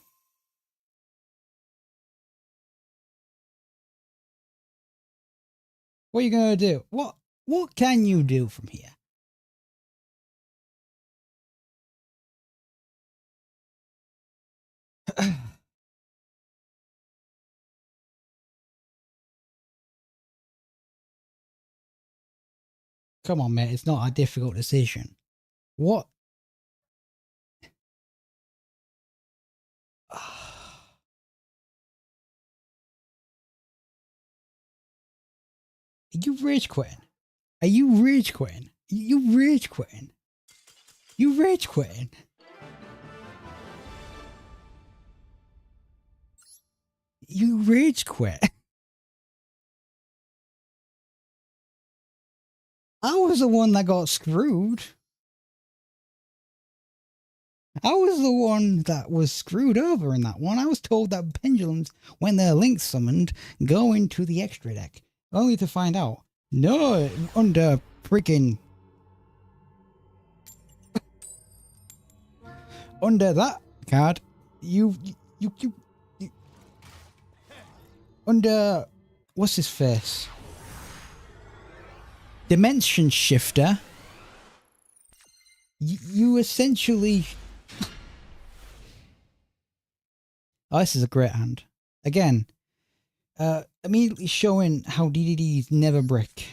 What are you gonna do? What can you do from here? Come on, mate. It's not a difficult decision. What? Are you rage quitting? Are you rage quitting? You rage quitting? You rage quitting? You rage quit? I was the one that got screwed. I was the one that was screwed over in that one. I was told that pendulums, when they're link summoned, go into the extra deck. Only to find out, no, under freaking... under that card, you under... what's his face? Dimension Shifter. You essentially... oh, this is a great hand. Again, immediately showing how DDDs never brick.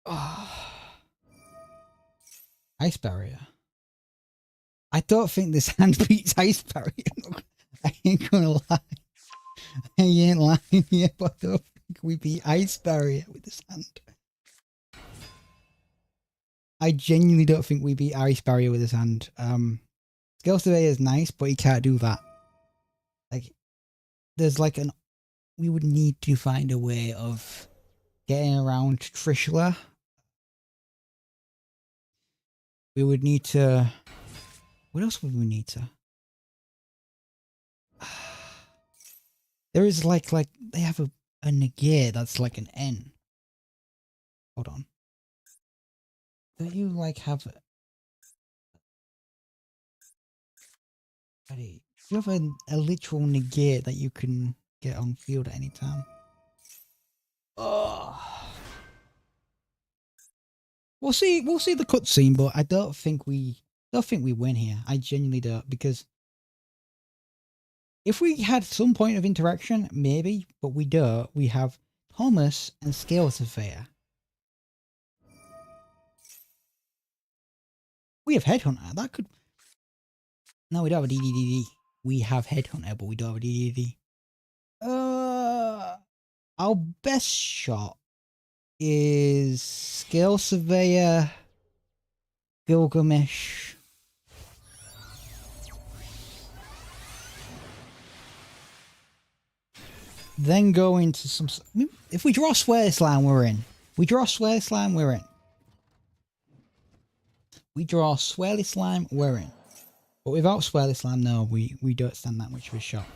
Oh. Ice Barrier. I don't think this hand beats Ice Barrier. I ain't gonna lie. I ain't lying here, but I don't think we beat Ice Barrier with this hand. I genuinely don't think we beat Ice Barrier with his hand. Scale Surveyor is nice, but he can't do that. Like, there's like an... we would need to find a way of getting around Trishula. We would need to... what else would we need to... there is like they have a negate that's like an N. Hold on. Don't you like have... buddy, you have a literal negate that you can get on field at any time. Oh. We'll see the cutscene, but I don't think we win here. I genuinely don't, because if we had some point of interaction, maybe, but we don't. We have Thomas and Scale Surveyor. We have Headhunter. That could... no, we don't have a DDDD. We have Headhunter, but we don't have a DDDD. Our best shot is Scale Surveyor, Gilgamesh. Then go into some... if we draw Swear Slam, we're in. We draw Swear Slam, we're in. We draw Swirly Slime, we're in. But without Swirly Slime, no, we don't stand that much of a shot.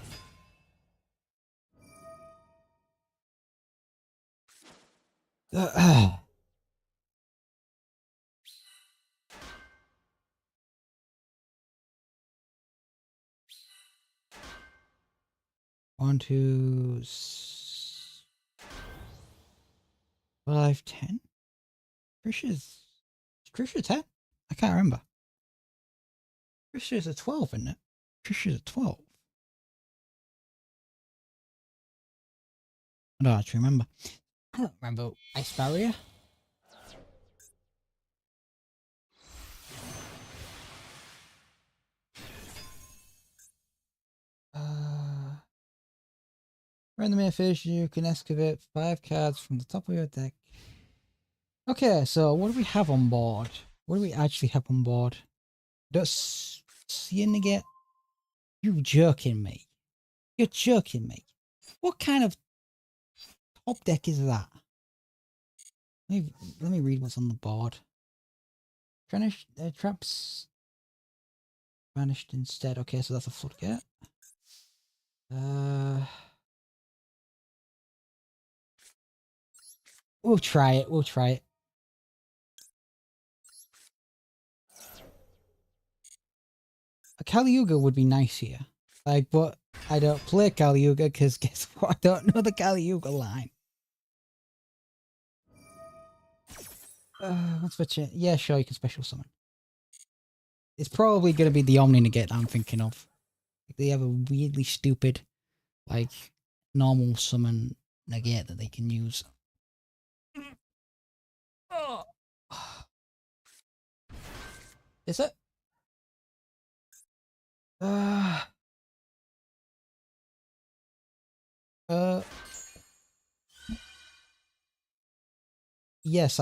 One, two, 5, 10. Trisha's 10? I can't remember. Trisha's a 12, isn't it? Trisha's a 12. I don't actually remember. I don't remember Ice Barrier. When the main phase, you can excavate 5 cards from the top of your deck. Okay, so what do we have on board? What do we actually have on board? Don't see a negate? You're joking me. You're joking me. What kind of top deck is that? Let me read what's on the board. Traps vanished instead. Okay, so that's a floodgate. We'll try it. We'll try it. A Caliuga would be nice here. Like, but I don't play Caliuga because guess what? I don't know the Caliuga line. What's for chat? Yeah, sure, you can special summon. It's probably going to be the Omni Negate I'm thinking of. They have a weirdly stupid, like, normal summon Negate that they can use. Oh. Is it? Yes,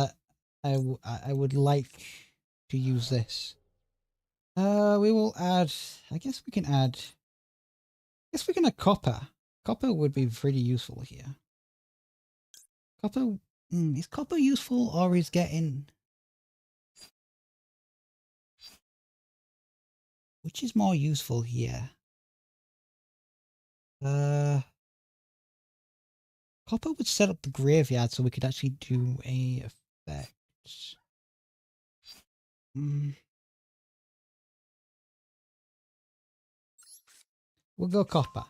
I would like to use this. We will add. I guess we can add. I guess we can add copper. Copper would be pretty useful here. Copper. Is copper useful or is getting? Which is more useful here? Copper would set up the graveyard so we could actually do a effect. We'll go copper.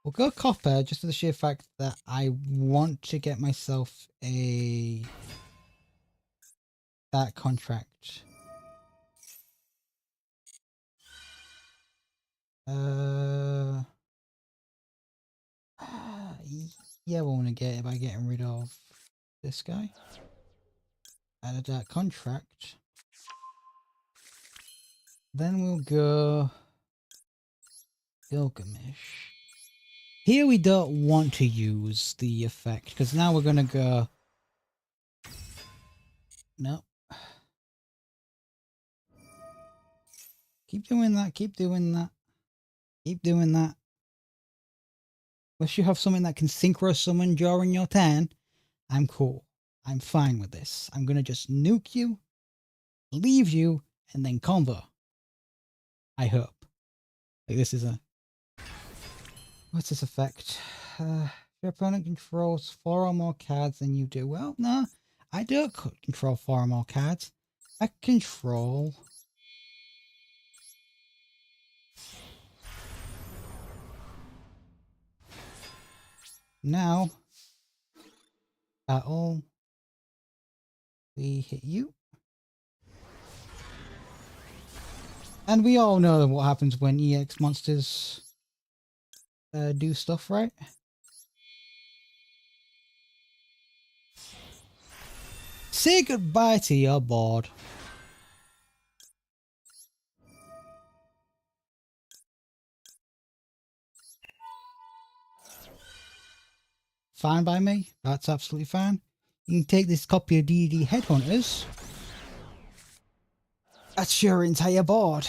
We'll go copper just for the sheer fact that I want to get myself that contract. Yeah, we want to get it by getting rid of this guy. Add that contract. Then we'll go Gilgamesh. Here we don't want to use the effect because now we're gonna go. No. Keep doing that. Keep doing that. Keep doing that. Unless you have something that can synchro summon during your turn, I'm cool. I'm fine with this. I'm gonna just nuke you, leave you, and then combo. I hope. Like this is a. What's this effect? Your opponent controls 4 or more cards than you do. Well, no, I don't control 4 or more cards. I control. Now, battle. We hit you. And we all know what happens when EX monsters do stuff, right? Say goodbye to your board. Fine by me. That's absolutely fine. You can take this copy of D&D Headhunters. That's your entire board.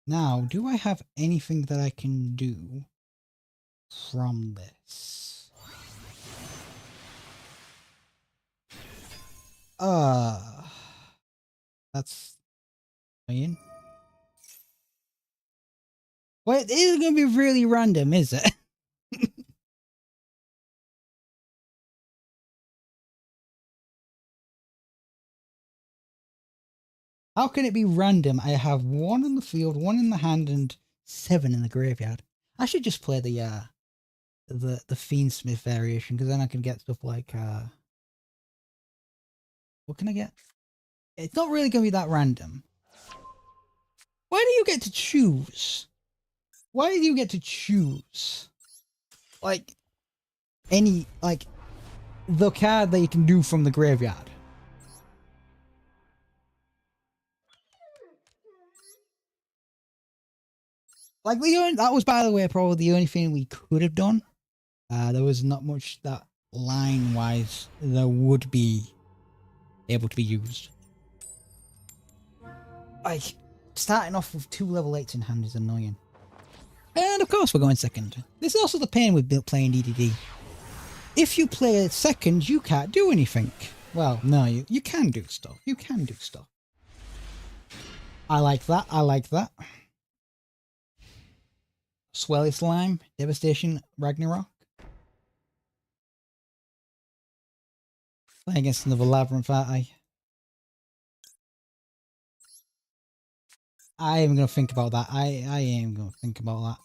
Now, do I have anything that I can do from this? That's annoying. Well, it is going to be really random, is it? How can it be random? I have 1 on the field, 1 in the hand, and 7 in the graveyard. I should just play the Fiendsmith variation, because then I can get stuff like what can I get? It's not really going to be that random. Why do you get to choose? Why do you get to choose? Like any the card that you can do from the graveyard. Like that was, by the way, probably the only thing we could have done. There was not much that line-wise there would be able to be used. Like starting off with 2 level 8s in hand is annoying. And of course we're going second. This is also the pain with playing DDD. If you play it second, you can't do anything. Well, no, you can do stuff. You can do stuff. I like that. I like that. Swelly Slime, Devastation, Ragnarok. Playing against another Labyrinth, aren't I? I am gonna think about that. I am gonna think about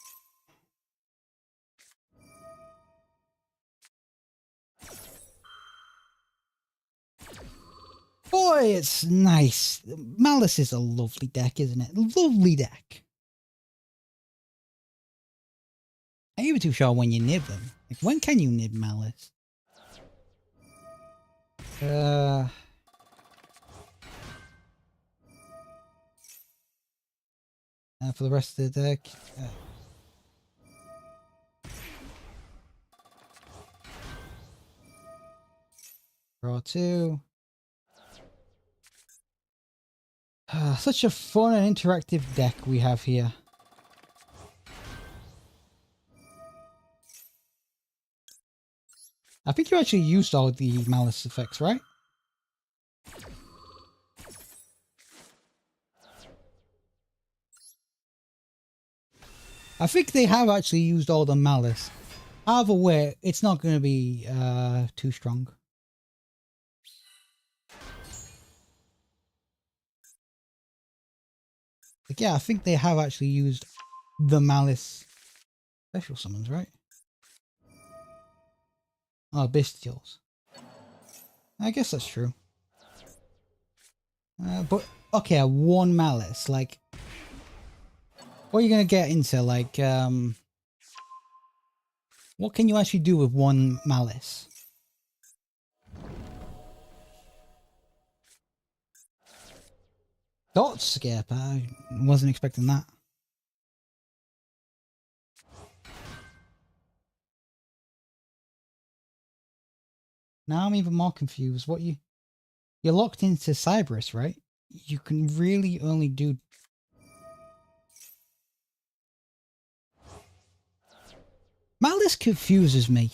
that. Boy, it's nice. Malice is a lovely deck, isn't it? Lovely deck. I'm even too sure when you nib them. Like, when can you nib Malice? For the rest of the deck. Draw 2. Such a fun and interactive deck we have here. I think you actually used all the Malice effects, right? I think they have actually used all the Malice. Either way, it's not going to be too strong. Like, yeah, I think they have actually used the Malice special summons, right? Oh, Bestials. I guess that's true. But, okay, one Malice, like... What are you going to get into, like, what can you actually do with one Malice? Dot Skip, I wasn't expecting that. Now I'm even more confused. What you're locked into Cyberus, right? You can really only do... Malice confuses me.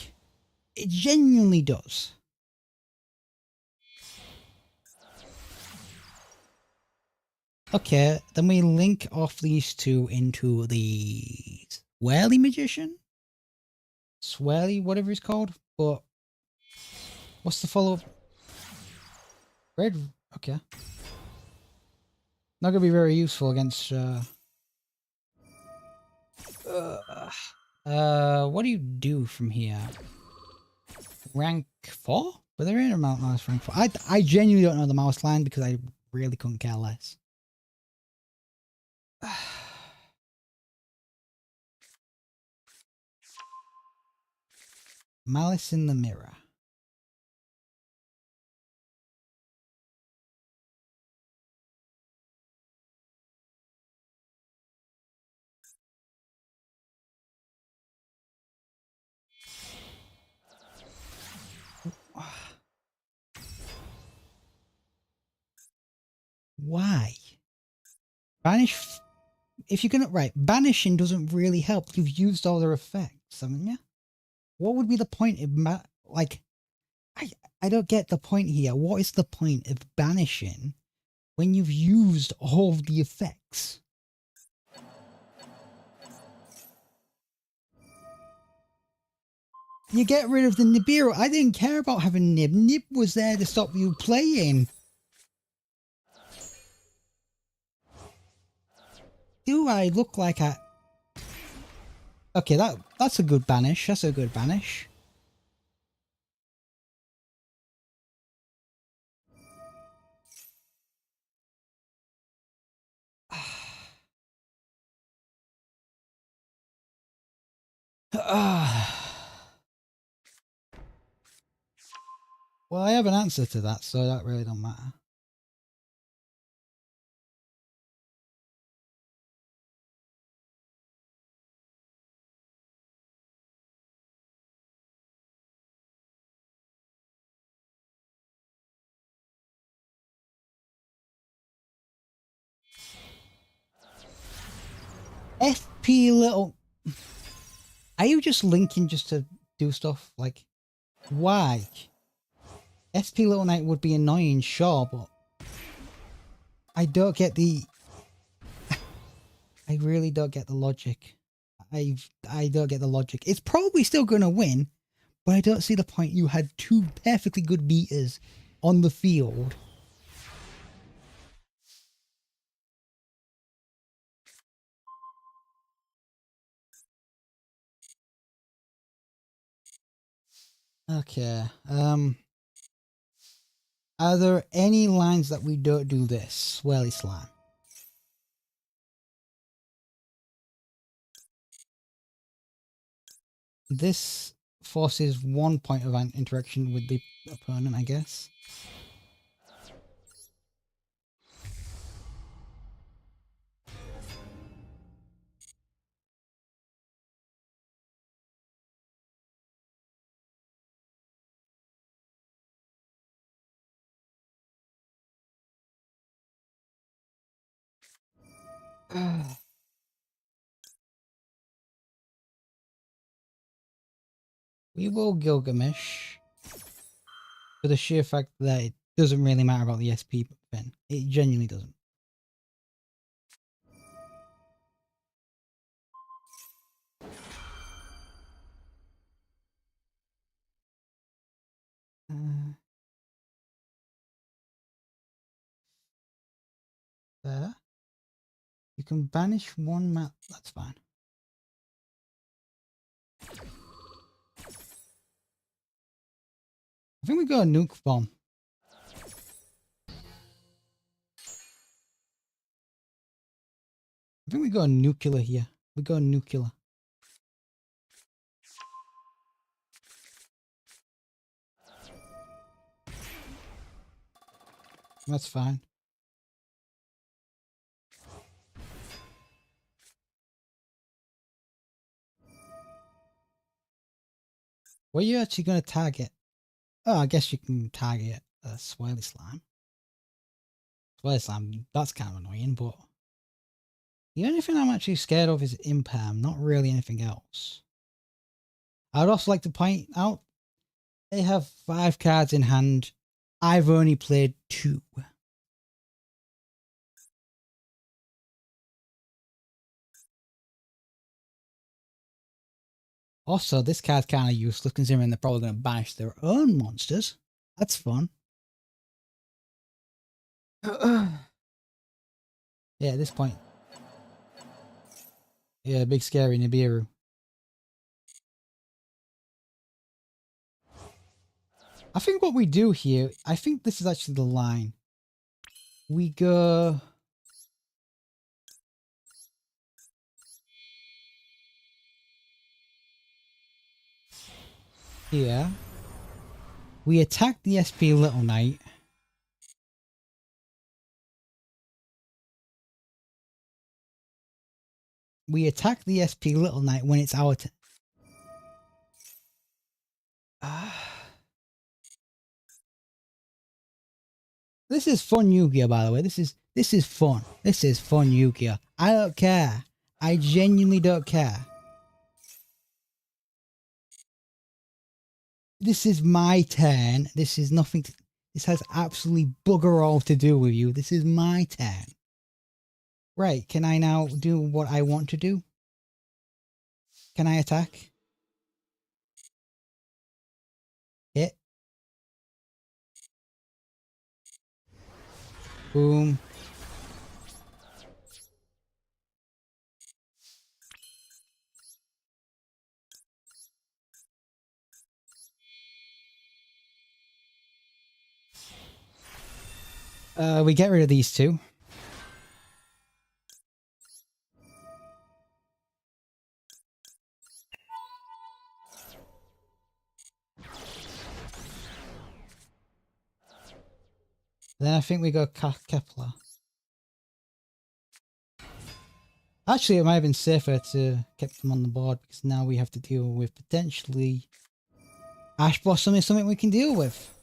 It genuinely does. Okay, then we link off these two into the Swirly Magician? Swirly, whatever it's called. But what's the follow-up? Red, okay. Not gonna be very useful against what do you do from here? Rank 4? But they're in a mouse rank 4. I genuinely don't know the mouse line because I really couldn't care less. Malice in the Mirror. Why? Banish. If you're gonna banishing doesn't really help. You've used all their effects, haven't you? What would be the point of like? I don't get the point here. What is the point of banishing when you've used all of the effects? You get rid of the Nibiru. I didn't care about having Nib. Nib was there to stop you playing. Do I look like a... Okay, that's a good banish. That's a good banish. Well, I have an answer to that, so that really don't matter. FP little... Are you just linking just to do stuff? Like, why? SP Little Knight would be annoying, sure, but... I don't get the... I really don't get the logic. I don't get the logic. It's probably still going to win, but I don't see the point. You had two perfectly good beaters on the field. Okay. Are there any lines that we don't do this? Swirly Slime. This forces 1 point of interaction with the opponent, I guess. We will Gilgamesh for the sheer fact that it doesn't really matter about the SP then. It genuinely doesn't. There. You can banish one map. That's fine. I think we got a nuke bomb. I think we got a nuclear here. We got a nuclear. That's fine. What are you actually going to target? Oh, I guess you can target a Swirly Slime. Swirly Slime, that's kind of annoying, but the only thing I'm actually scared of is Impam, not really anything else. I would also like to point out they have 5 cards in hand. I've only played 2. Also, this card's kind of useless considering they're probably going to banish their own monsters. That's fun. Yeah, at this point. Yeah, big scary Nibiru. I think what we do here, I think this is actually the line. We go... here. We attack the SP Little Knight. We attack the SP Little Knight when it's our turn. This is fun Yu-Gi-Oh, by the way. This is fun. This is fun Yu-Gi-Oh. I don't care. I genuinely don't care. This is my turn. This is nothing. This has absolutely bugger all to do with you. This is my turn. Right, can I now do what I want to do? Can I attack? Hit. Boom. We get rid of these 2. Then I think we go Kepler. Actually, it might have been safer to keep them on the board because now we have to deal with potentially Ash Blossom is something we can deal with.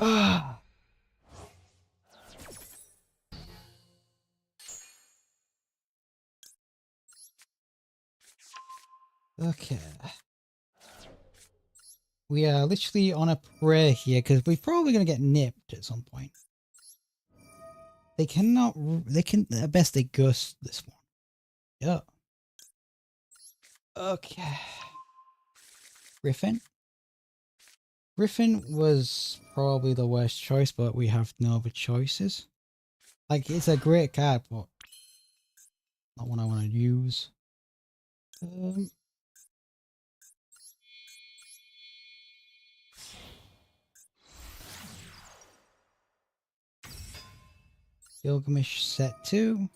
Ah. Okay. We are literally on a prayer here because we're probably going to get nipped at some point. They cannot, they can, at best they ghost this one. Yeah. Okay. Griffin. Griffin was probably the worst choice, but we have no other choices. Like, it's a great card, but not one I want to use. Gilgamesh set 2.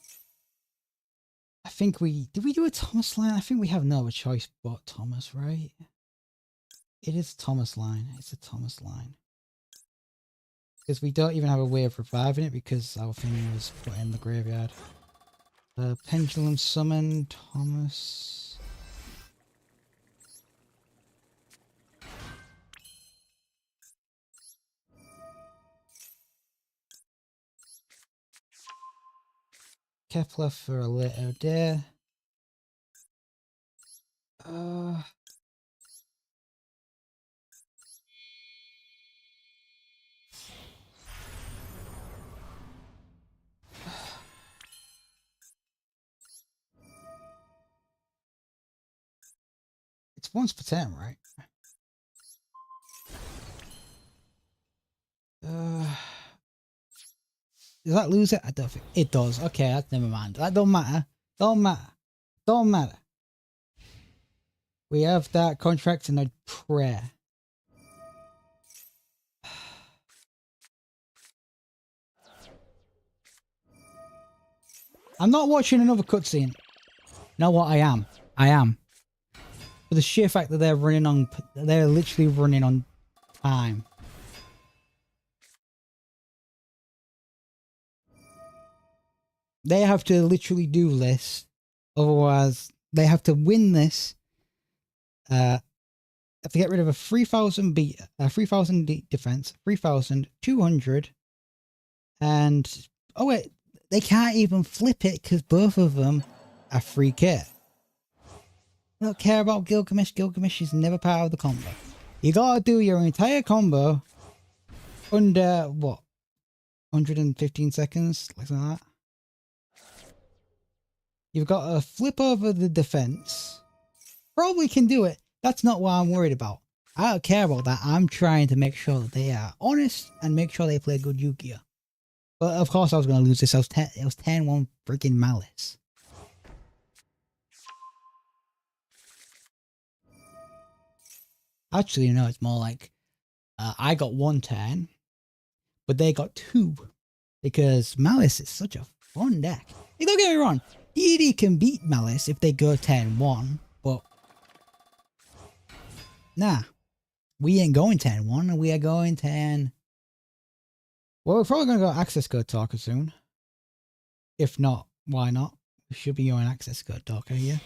I think did we do a Thomas line? I think we have no other choice but Thomas, right? It is Thomas line. It's a Thomas line. Because we don't even have a way of reviving it because our thing was put in the graveyard. Pendulum summon, Thomas. Kepler for a later day. It's once per turn, right? Does that lose it? I don't think it does. Okay, that's never mind. That don't matter. Don't matter. Don't matter. We have that contract and a prayer. I'm not watching another cutscene. You know what? I am. I am. For the sheer fact that they're literally running on time. They have to literally do this. Otherwise, they have to win this. Have to get rid of a 3,000 defense, 3,200, and oh wait, they can't even flip it because both of them are 3k. I don't care about Gilgamesh. Gilgamesh is never part of the combo. You gotta do your entire combo under what? 115 seconds, like that. You've got to flip over the defense. Probably can do it. That's not what I'm worried about. I don't care about that. I'm trying to make sure that they are honest and make sure they play good Yu-Gi-Oh! But of course I was going to lose this. It was 10-1 freaking Malice. Actually, no, it's more like I got 110, but they got 2. Because Malice is such a fun deck. Hey, don't get me wrong. Deity can beat Malice if they go 10-1, but nah. We ain't going 10-1, we are going 10. Well, we're probably going to go access code talker soon. If not, why not? We should be going access code talker here.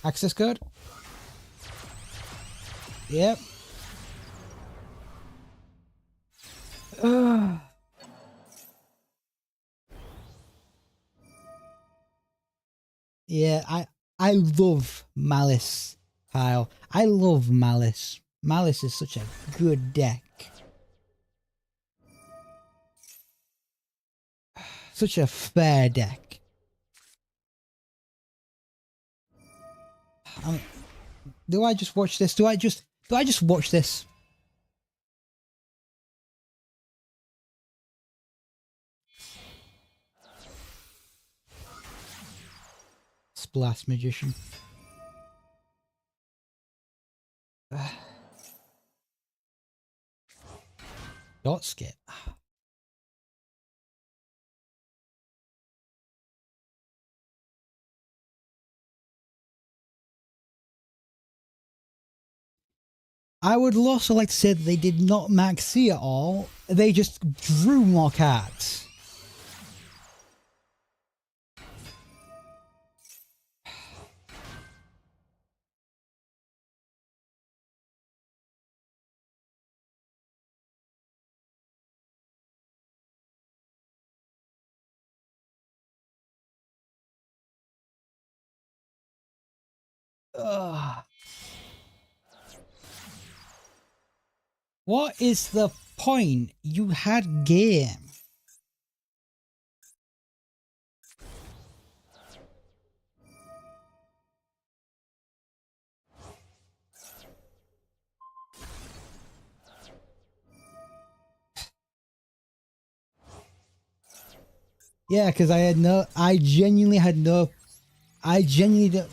Access code? Yep. Yeah, I love Malice, Kyle. I love Malice. Malice is such a good deck. Such a fair deck. Do I just watch this? Do I just watch this? Splash Magician. Dot skip. I would also like to say that they did not max C at all. They just drew more cards. Ugh. What is the point? You had game. Yeah, because I genuinely don't, I genuinely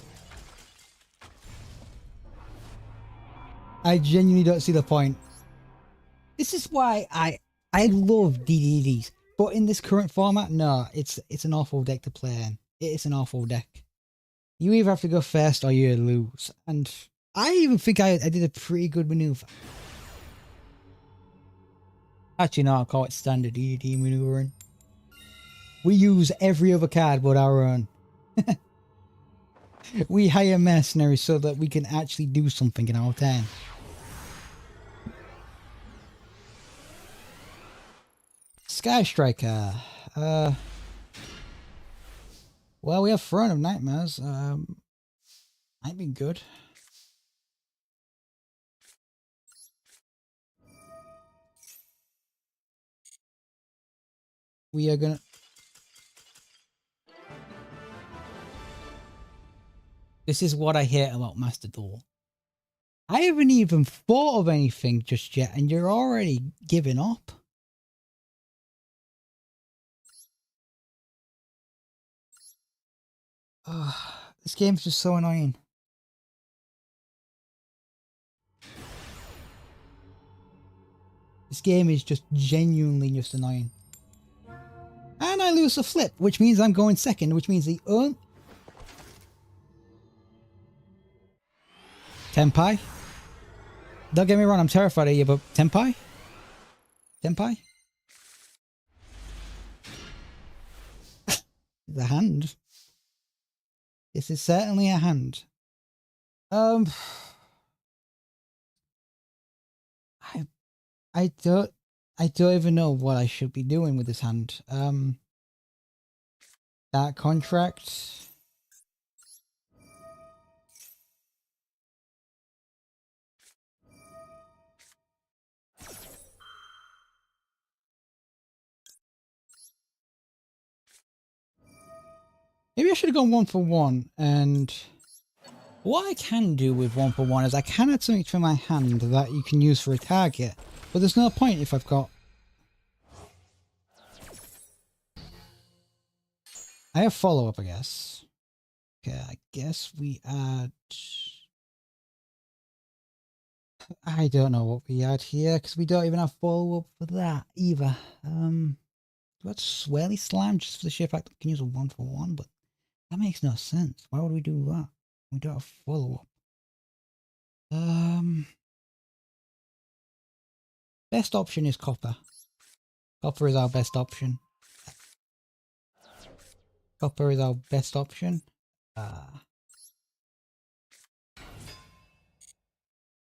don't see the point. This is why I love DDDs, but in this current format, no, it's an awful deck to play in. It's an awful deck. You either have to go first or you lose, and I even think I did a pretty good maneuver. Actually, no, I'll call it standard DDD maneuvering. We use every other card but our own. We hire mercenaries so that we can actually do something in our turn. Sky Striker. Well, we have Throne of Nightmares. Might be good. We are gonna... This is what I hate about Master Duel. I haven't even thought of anything just yet, and you're already giving up. This game's just so annoying. This game is just genuinely just annoying. And I lose a flip, which means I'm going second, which means the Tenpai? Don't get me wrong, I'm terrified of you, but Tenpai? Tenpai? The hand. This is certainly a hand. I don't even know what I should be doing with this hand. That contract. Maybe I should have gone 1-for-1, and what I can do with 1-for-1 is I can add something to my hand that you can use for a target, but there's no point if I've got... I have follow-up, I guess. Okay, I guess we add... I don't know what we add here, because we don't even have follow-up for that either. That's Swirly Slime just for the sheer fact that we can use a 1-for-1, but that makes no sense. Why would we do that? We don't have follow-up. Best option is Copper. Copper is our best option. Copper is our best option.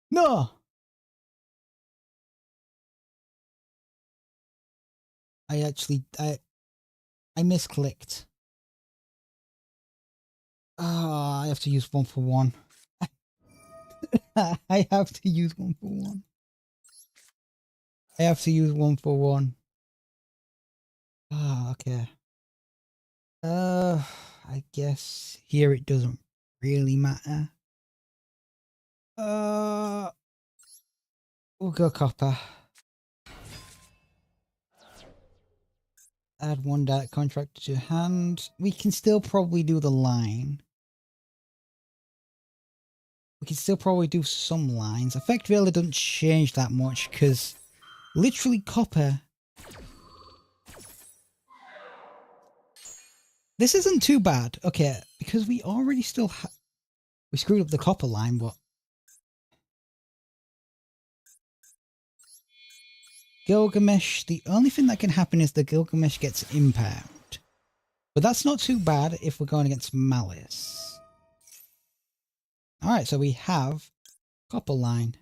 No! I misclicked. I have to use 1-for-1. I have to use 1-for-1. I have to use 1-for-1. Okay. I guess here it doesn't really matter. We'll go Copper. Add 1 direct contract to hand. We can still probably do the line. We can still probably do some lines. Effect really doesn't change that much because literally Copper. This isn't too bad. Okay, because we already still we screwed up the Copper line, but Gilgamesh, the only thing that can happen is the Gilgamesh gets impaired. But that's not too bad if we're going against Malice. Alright, so we have Copper line.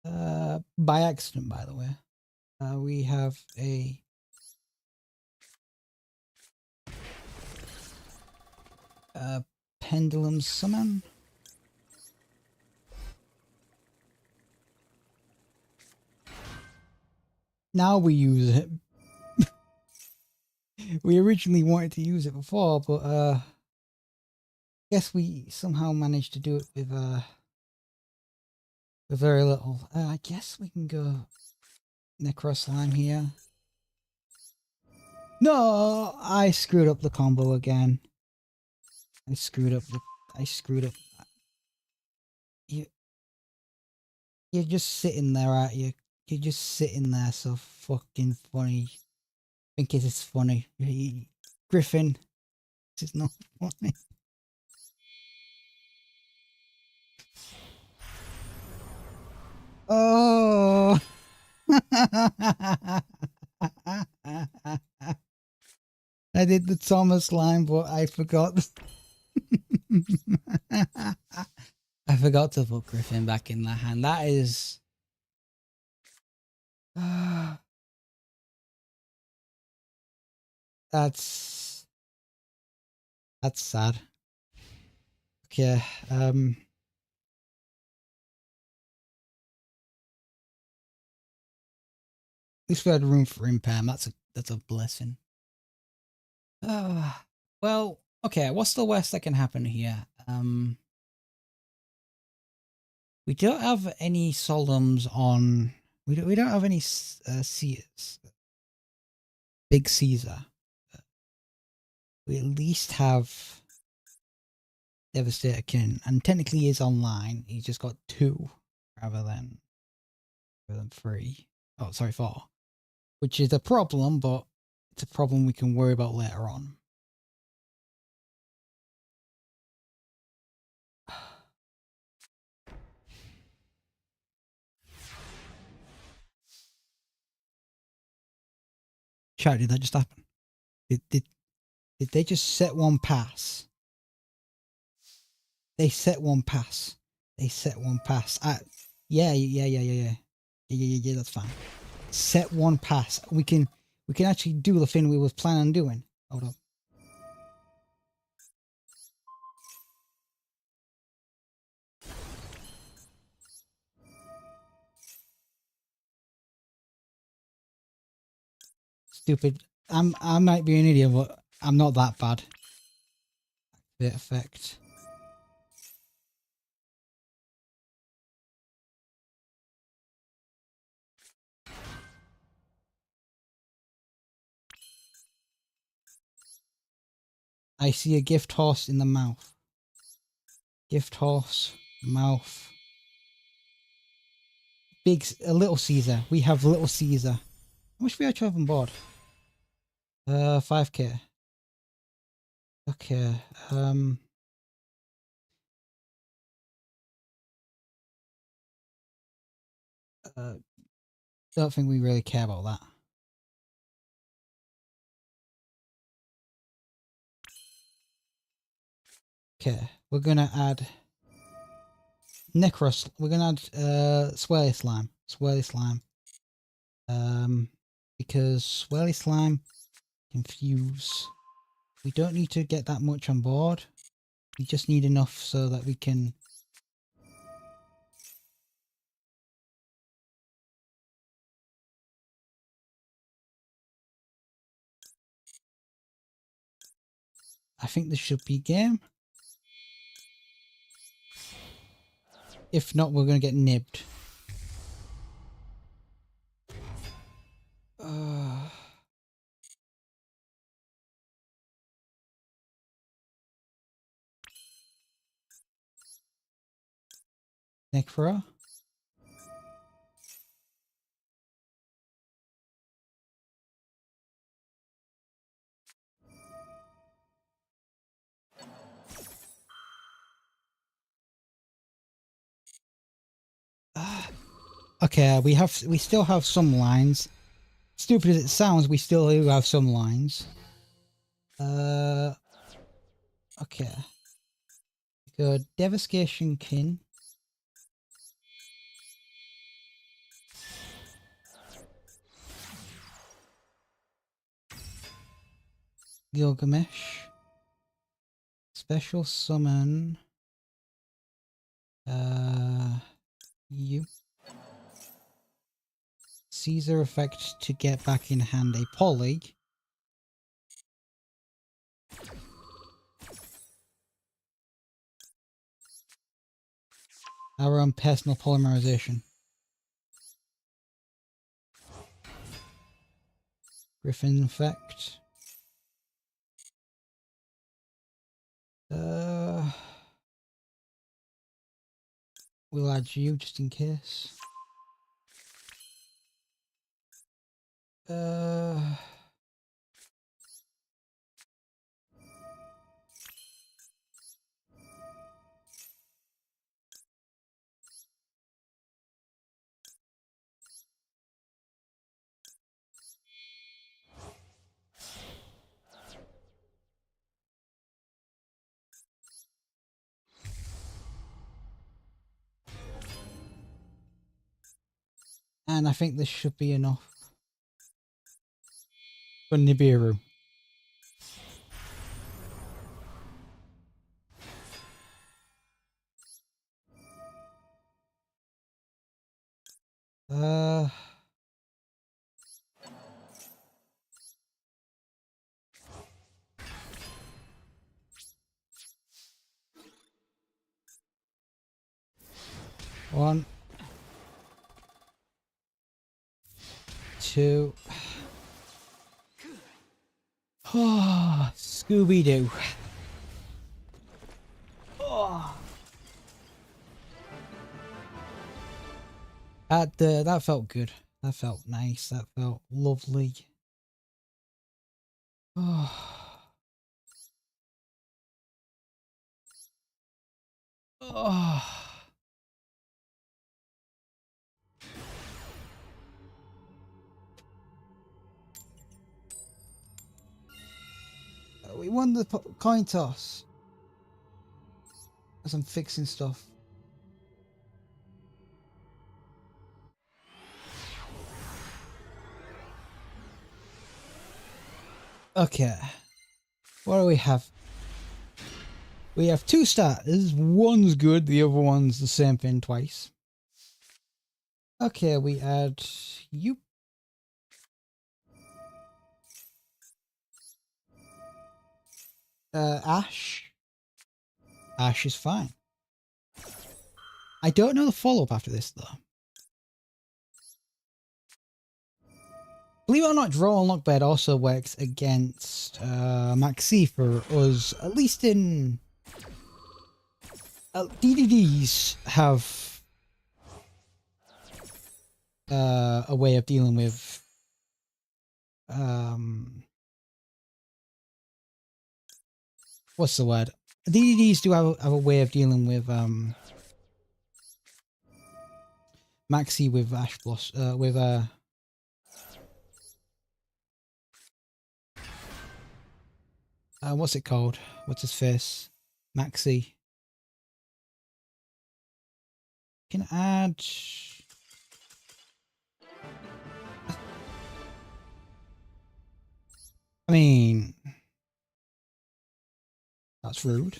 By accident, by the way. We have a... Pendulum Summon. Now we use it. We originally wanted to use it before, but guess we somehow managed to do it with very little. I guess we can go Necro Slime here. No, I screwed up the combo again. I screwed up. You, you're just sitting there, aren't you? You're just sitting there, so fucking funny. Think it is funny, Griffin. This is not funny. Oh. I did the Thomas line, but I forgot. I forgot to put Griffin back in the hand. That is. That's sad. Okay. At least we had room for Impam. That's a blessing. Well, okay. What's the worst that can happen here? We don't have any Solemns on. We don't have any Seers. Big Caesar. We at least have Devastator Kin, and technically he is online. He's just got 2 rather than 3. Oh, sorry, 4. Which is a problem, but it's a problem we can worry about later on. Chat, did that just happen? Did they just set one pass? They set one pass. They set one pass. Yeah, that's fine. Set one pass. We can actually do the thing we was planning on doing. Hold up. Stupid. I might be an idiot, but I'm not that bad. Bit effect. I see a gift horse in the mouth. Gift horse, mouth. A Little Caesar. We have Little Caesar. How much we actually have on board? 5k. Okay. Don't think we really care about that. Okay, we're gonna add Necros. We're gonna add Swirly Slime. Swirly Slime. Because Swirly Slime confuse. We don't need to get that much on board. We just need enough so that we can. I think this should be game. If not, we're gonna get nibbed. Necro. Okay, we still have some lines. Stupid as it sounds, we still do have some lines. Okay. Go Devastation Kin. Gilgamesh. Special summon. You. Caesar effect to get back in hand a poly. Our own personal polymerization. Griffin effect. We'll add you just in case. And I think this should be enough for Nibiru. One, two. Oh, Scooby-Doo. Oh. That felt good. That felt nice. That felt lovely. Oh. Oh. We won the coin toss. As I'm fixing stuff. Okay. What do we have? We have two starters. One's good, the other one's the same thing twice. Okay, we add you. Ash. Ash is fine. I don't know the follow-up after this, though. Believe it or not, Draw and Lockbird also works against Maxi for us, at least in... DDDs have a way of dealing with... what's the word? DDDs do have a way of dealing with Maxi with Ash Plus, with what's it called? What's his face? Maxi. Can add. I mean, that's rude.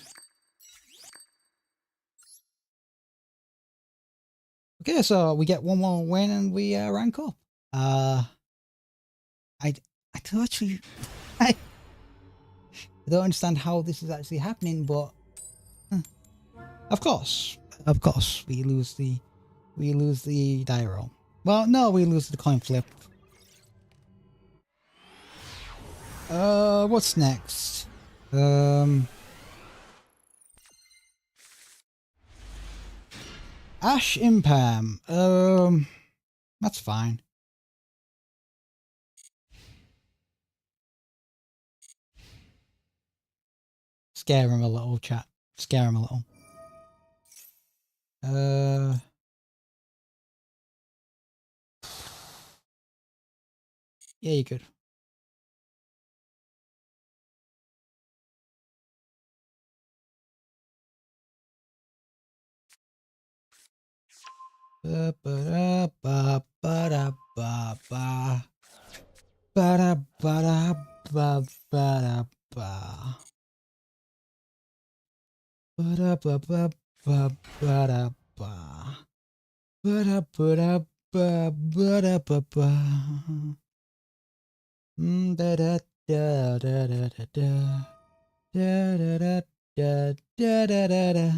Okay, so we get one more win and we rank up. I don't actually, I don't understand how this is actually happening, but of course, we lose the die roll. Well, no, we lose the coin flip. What's next? Ash Impam. That's fine. Scare him a little, chat. Scare him a little. Yeah, you could. Ba ba ba ba da ba ba ba da ba da ba ba da ba ba da ba ba ba ba da ba ba da ba da ba ba da ba ba. Da da da da da da da. Da da da da da da da da.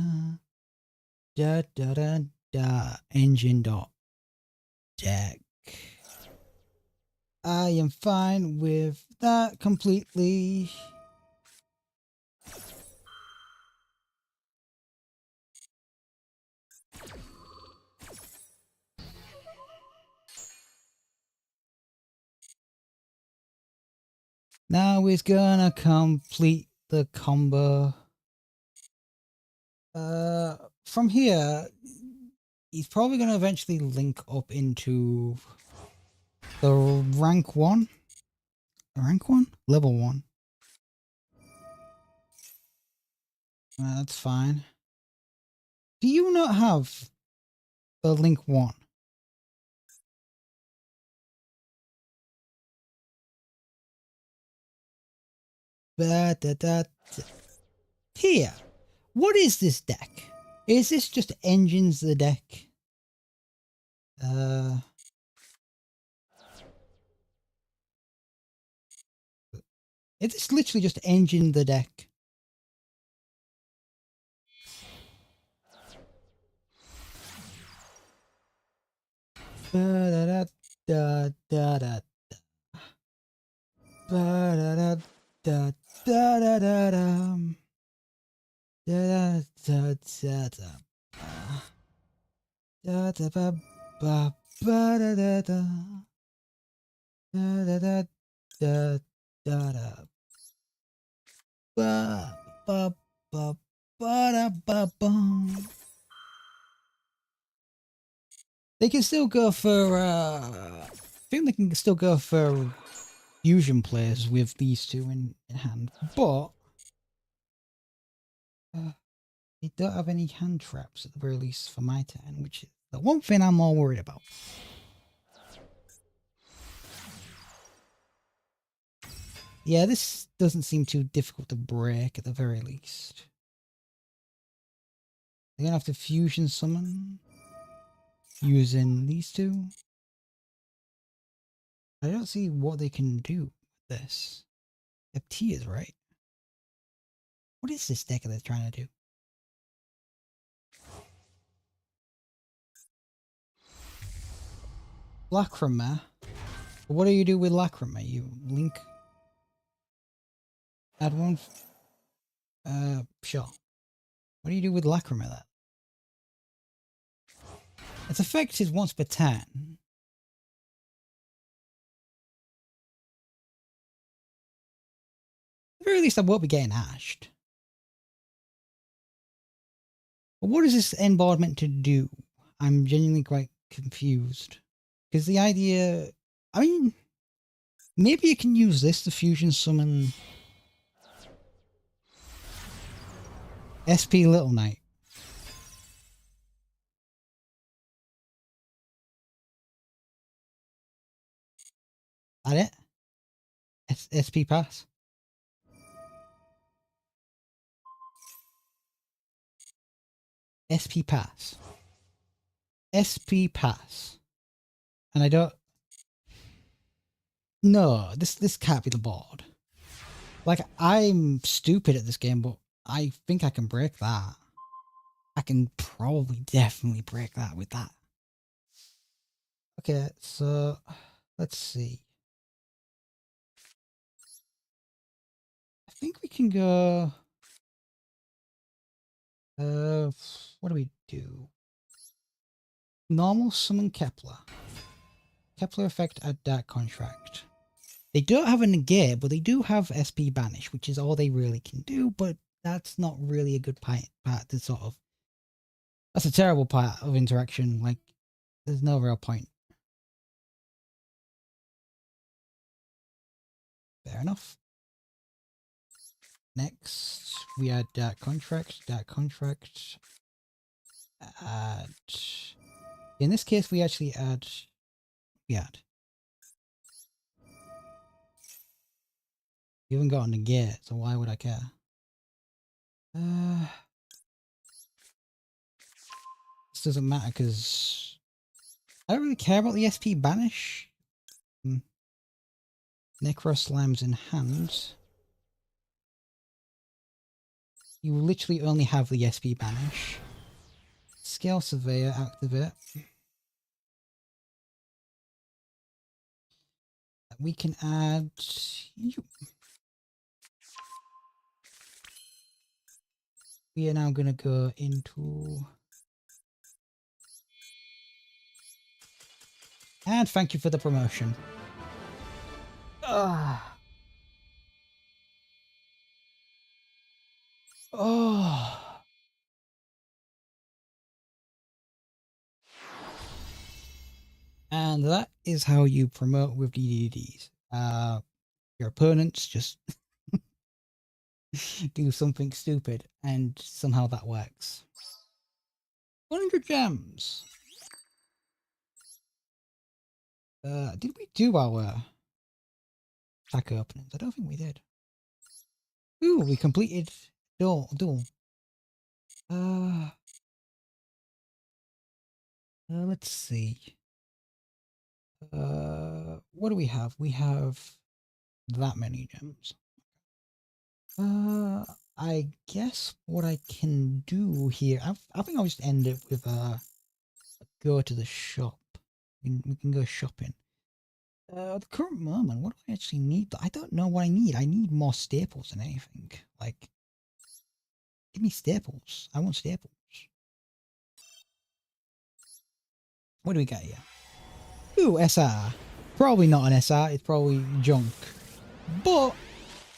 Da da da da. Engine dot deck. I am fine with that completely. Now he's gonna complete the combo. From here, he's probably gonna eventually link up into the rank 1. Rank 1? Level 1. That's fine. Do you not have the link 1? Here. What is this deck? Is this just engines the deck? It's literally just engine the deck. Ba da da da ba da da da da da da da da da da da da ba ba ba da da da da da da da da ba ba ba ba da ba ba. They can still go for I think they can still go for fusion players with these two in hand, but they don't have any hand traps at the very least for my turn, which is the one thing I'm more worried about. Yeah, this doesn't seem too difficult to break at the very least. They're gonna have to fusion summon using these two. I don't see what they can do with this. They have tears, right? What is this deck that they're trying to do? Lacrima. What do you do with Lacrima? You link. Add one. Sure. What do you do with Lacrima then? Its effect is once per turn. At the very least, I won't be getting ashed. But what is this end board meant to do? I'm genuinely quite confused. Because the idea... I mean... Maybe you can use this to fusion summon... SP Little Knight. That it? SP pass. SP pass. SP pass. And I don't... No, this can't be the board. Like, I'm stupid at this game, but I think I can break that. I can probably definitely break that with that. Okay, so let's see. I think we can go... what do we do? Normal summon Kepler. Kepler effect add dark contract. They don't have a negate, but they do have SP banish, which is all they really can do, but that's not really a good part to sort of... That's a terrible part of interaction, like, there's no real point. Fair enough. Next, we add dark contract, add... In this case, we actually add... We haven't got a negate, so why would I care? This doesn't matter because I don't really care about the SP banish. Necro Slimes in hand. You literally only have the SP banish. Scale Surveyor activate. We can add you. We are now going to go into... And thank you for the promotion. Ah. Oh. And that is how you promote with DDDs. Your opponents just do something stupid, and somehow that works. 100 gems. Did we do our pack openings? I don't think we did. Ooh, we completed Duel. Let's see. What do we have? We have that many gems. I guess what I can do here, I think I'll just end it with go to the shop. We can go shopping. At the current moment, what do I actually need? I don't know what I need. I need more staples than anything. Like, give me staples. I want staples. What do we got here? Ooh, SR. Probably not an SR. It's probably junk. But,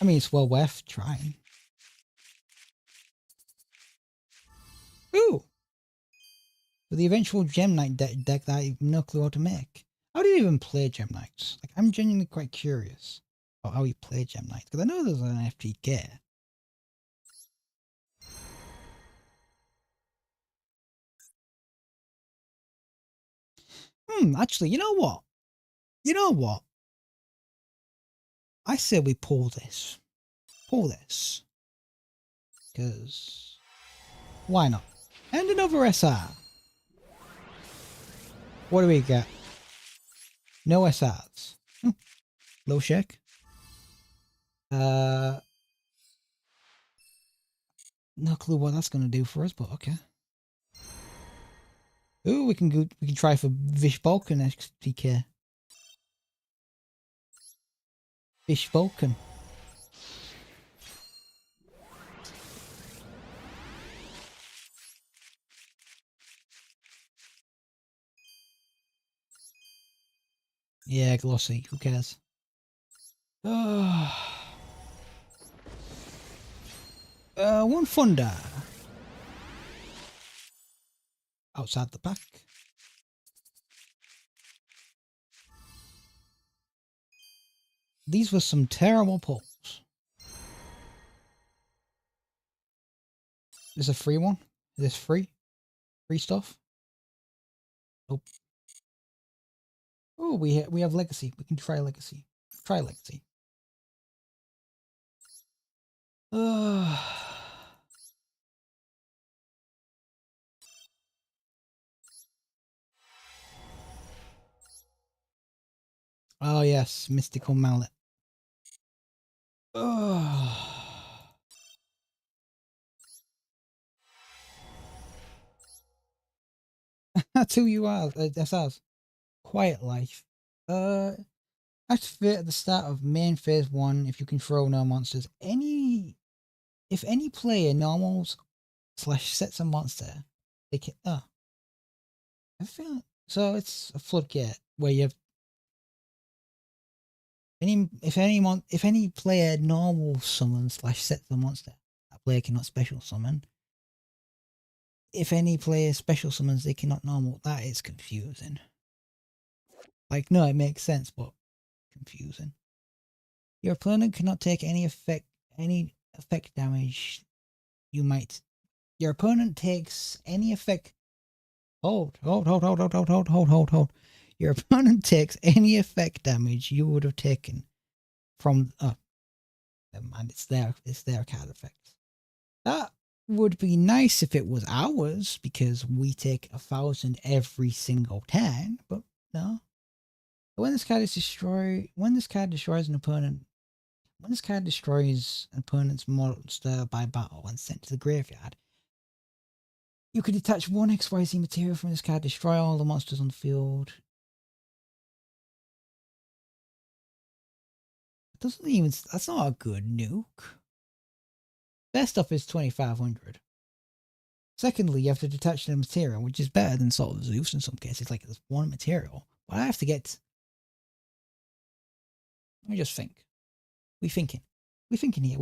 I mean, it's well worth trying. Ooh. For the eventual Gem Knight deck that I have no clue how to make. How do you even play Gem Knights? Like, I'm genuinely quite curious about how you play Gem Knights. Because I know there's an FPK. Actually, you know what? You know what? I say we pull this. Pull this. Because why not? And another SR. What do we get? No SRs. Low shake. No clue what that's gonna do for us, but okay. Ooh, we can try for Vish Balkan XPK. Vish Balkan. Yeah, glossy. Who cares? One Thunder. Outside the pack. These were some terrible pulls. Is this a free one? Is this free? Free stuff? Nope. Oh, we have Legacy. We can try Legacy. Try Legacy. Oh yes, Mystical Mallet. That's who you are. That's us. Quiet Life. Activate at the start of main phase 1 if you control no monsters. If any player normals / sets a monster, they can. I feel so. It's a floodgate where you have if any player normal summons / sets a monster, that player cannot special summon. If any player special summons, they cannot normal. That is confusing. Like, no, it makes sense, but confusing. Your opponent cannot take any effect damage you might. Your opponent takes any effect. Hold. Your opponent takes any effect damage you would have taken from. Oh, never mind. It's their card effects. would be nice if it was ours, because we take 1,000 every single turn, but no. When this card destroys an opponent's monster by battle and sent to the graveyard, you could detach one XYZ material from this card, destroy all the monsters on the field. That's not a good nuke. Their stuff is 2,500. Secondly, you have to detach the material, which is better than sort of Zeus in some cases. Like, there's one material. But I have to get... Let me just think. We thinking here.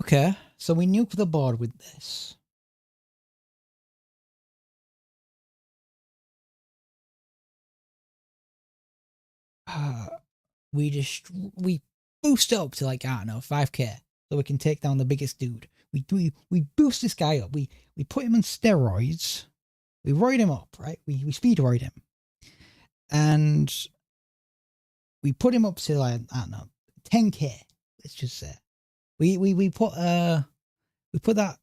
Okay, so we nuke the board with this. We boost up to, like, I don't know, 5k, so we can take down the biggest dude. We boost this guy up. We put him on steroids. We roid him up, right? We speed roid him, and we put him up to, like, I don't know, 10k. Let's just say we put that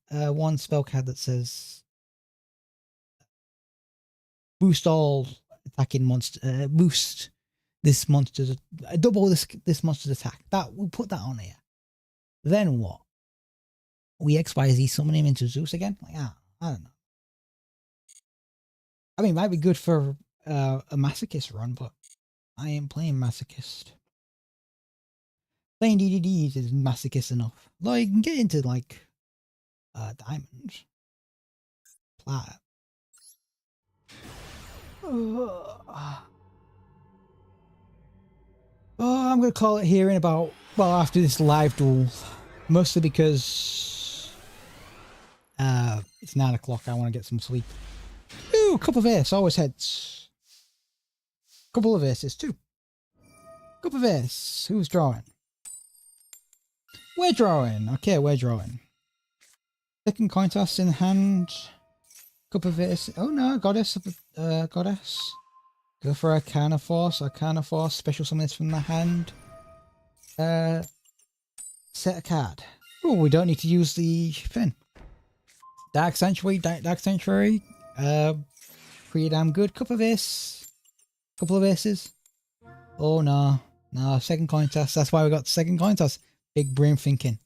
one spell card that says boost all attacking monster, boost this monster's, double this monster's attack. That we'll put that on here. Then what? We XYZ summon him into Zeus again? Like, I don't know. I mean, it might be good for a Masochist run, but I am playing Masochist. Playing DDDs is Masochist enough. Though you can get into, like, diamonds. Plat. Oh, I'm going to call it here in about, well, after this live duel. Mostly because it's 9 o'clock. I want to get some sleep. Ooh, cup of ace, always heads. Couple of aces, too. Cup of ace. Who's drawing? We're drawing. Okay, we're drawing. Second coin toss in hand. Cup of ace. Oh no, goddess. Goddess. Go for Arcana Force. Arcana Force. Special summons from the hand. Set a card. Oh, we don't need to use the fin. Dark Sanctuary. Dark Sanctuary. Pretty damn good. Cup of ace. Couple of aces. Oh no. No, second coin toss. That's why we got the second coin toss. Big brain thinking.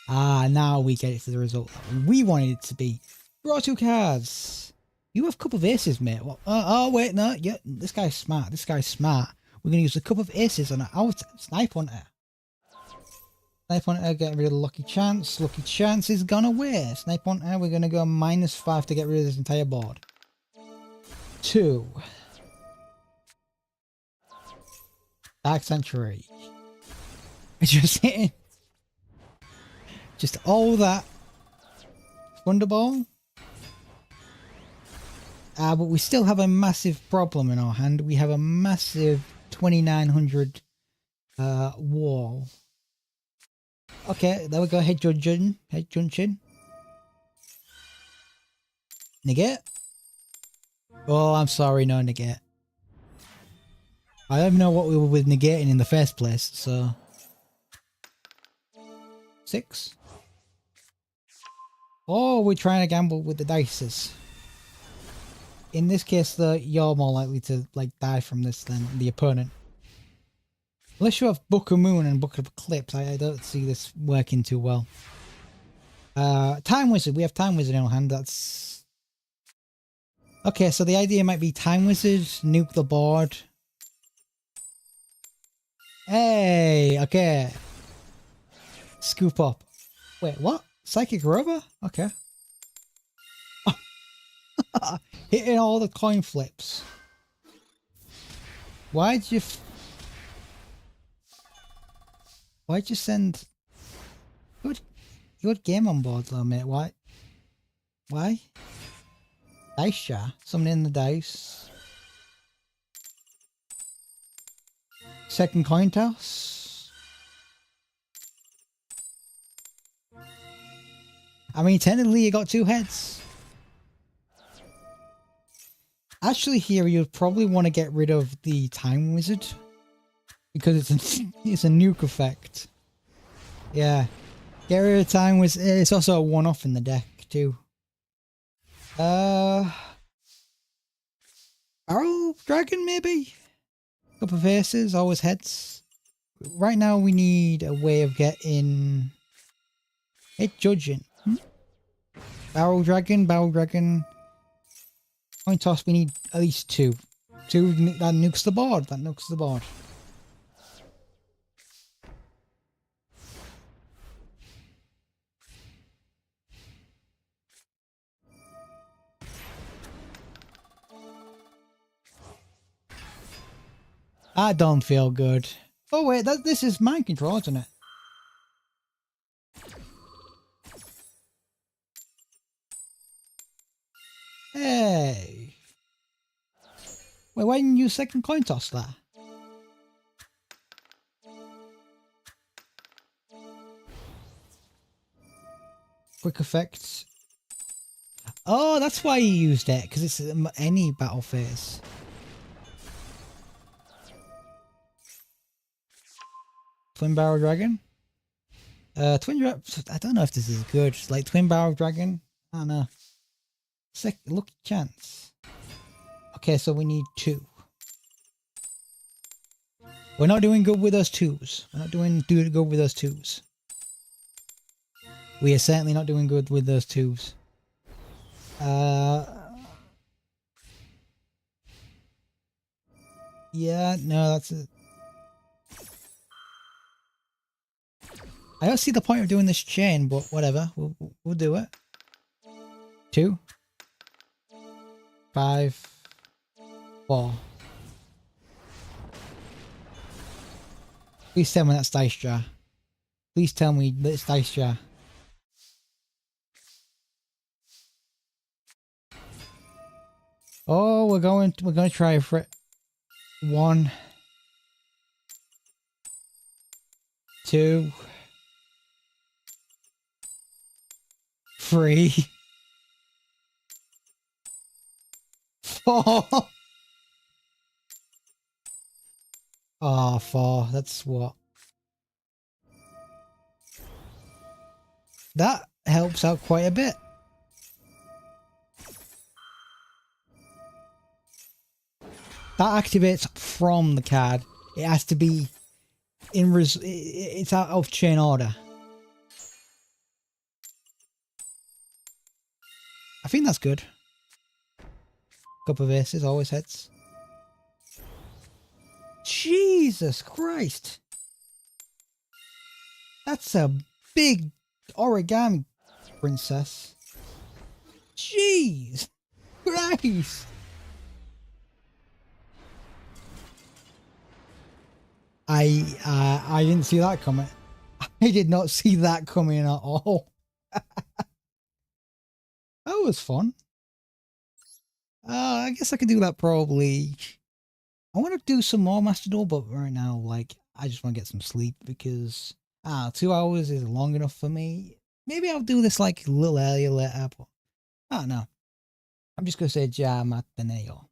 Ah, now we get it to the result we wanted it to be. Draw 2 cards. You have cup of aces, mate. What? Oh, wait, no. Yeah, this guy's smart. This guy's smart. We're going to use the cup of aces on our Snipe Hunter. Snipe Hunter, getting rid of the Lucky Chance. Lucky Chance is gone away. Snipe Hunter, we're going to go -5 to get rid of this entire board. 2. Dark Sanctuary. Just hitting. Just all that. Thunderball. But we still have a massive problem in our hand. We have a massive 2,900 wall. Okay, there we go. Head junction. Head junction. Negate. Oh, I'm sorry. No negate. I don't even know what we were with negating in the first place, so... 6. Oh, we're trying to gamble with the dices. In this case, though, you're more likely to, like, die from this than the opponent. Unless you have Book of Moon and Book of Eclipse, I don't see this working too well. Time Wizard. We have Time Wizard in our hand. That's... Okay, so the idea might be Time Wizard, nuke the board. Hey, okay. Scoop up. Wait, what? Psychic Rover? Okay. Hitting all the coin flips. Why'd you send... You had game on board though, mate. Why? Dice jar. Something in the dice. Second coin toss. I mean, technically you got 2 heads. Actually here you'd probably want to get rid of the Time Wizard. because it's a nuke effect. Yeah. Area of Time was, it's also a one-off in the deck too. Barrel Dragon maybe? Couple of aces, always heads. Right now we need a way of getting it judging. Barrel Dragon. Coin toss, we need at least two. That nukes the board. I don't feel good. Oh wait, this is mind control, isn't it? Hey. Wait, why didn't you second coin toss that? Quick effects. Oh, that's why you used it, because it's any battle phase. Twin Barrel Dragon? I don't know if this is good. Like Twin Barrel Dragon? I don't know. Lucky chance. Okay, so we need two. We're not doing good with those twos. We're not doing good with those twos. We are certainly not doing good with those twos. Yeah, no, that's it. I don't see the point of doing this chain, but whatever. We'll do it. 2, 5, 4. Please tell me that's dice jar. Please tell me that's dice jar. Oh, we're going to try for it. 1, 2, 3, 4. Oh, 4. That's what. That helps out quite a bit. That activates from the card. It has to be in it's out of chain order. I think that's good. Couple of aces, always heads. Jesus Christ. That's a big origami princess. Jeez Christ. I didn't see that coming. I did not see that coming at all. That was fun. I guess I could do that probably. I want to do some more Master Duel, but right now, like, I just want to get some sleep because 2 hours is long enough for me. Maybe I'll do this like a little earlier later, but I don't know. I'm just gonna say ja matineo.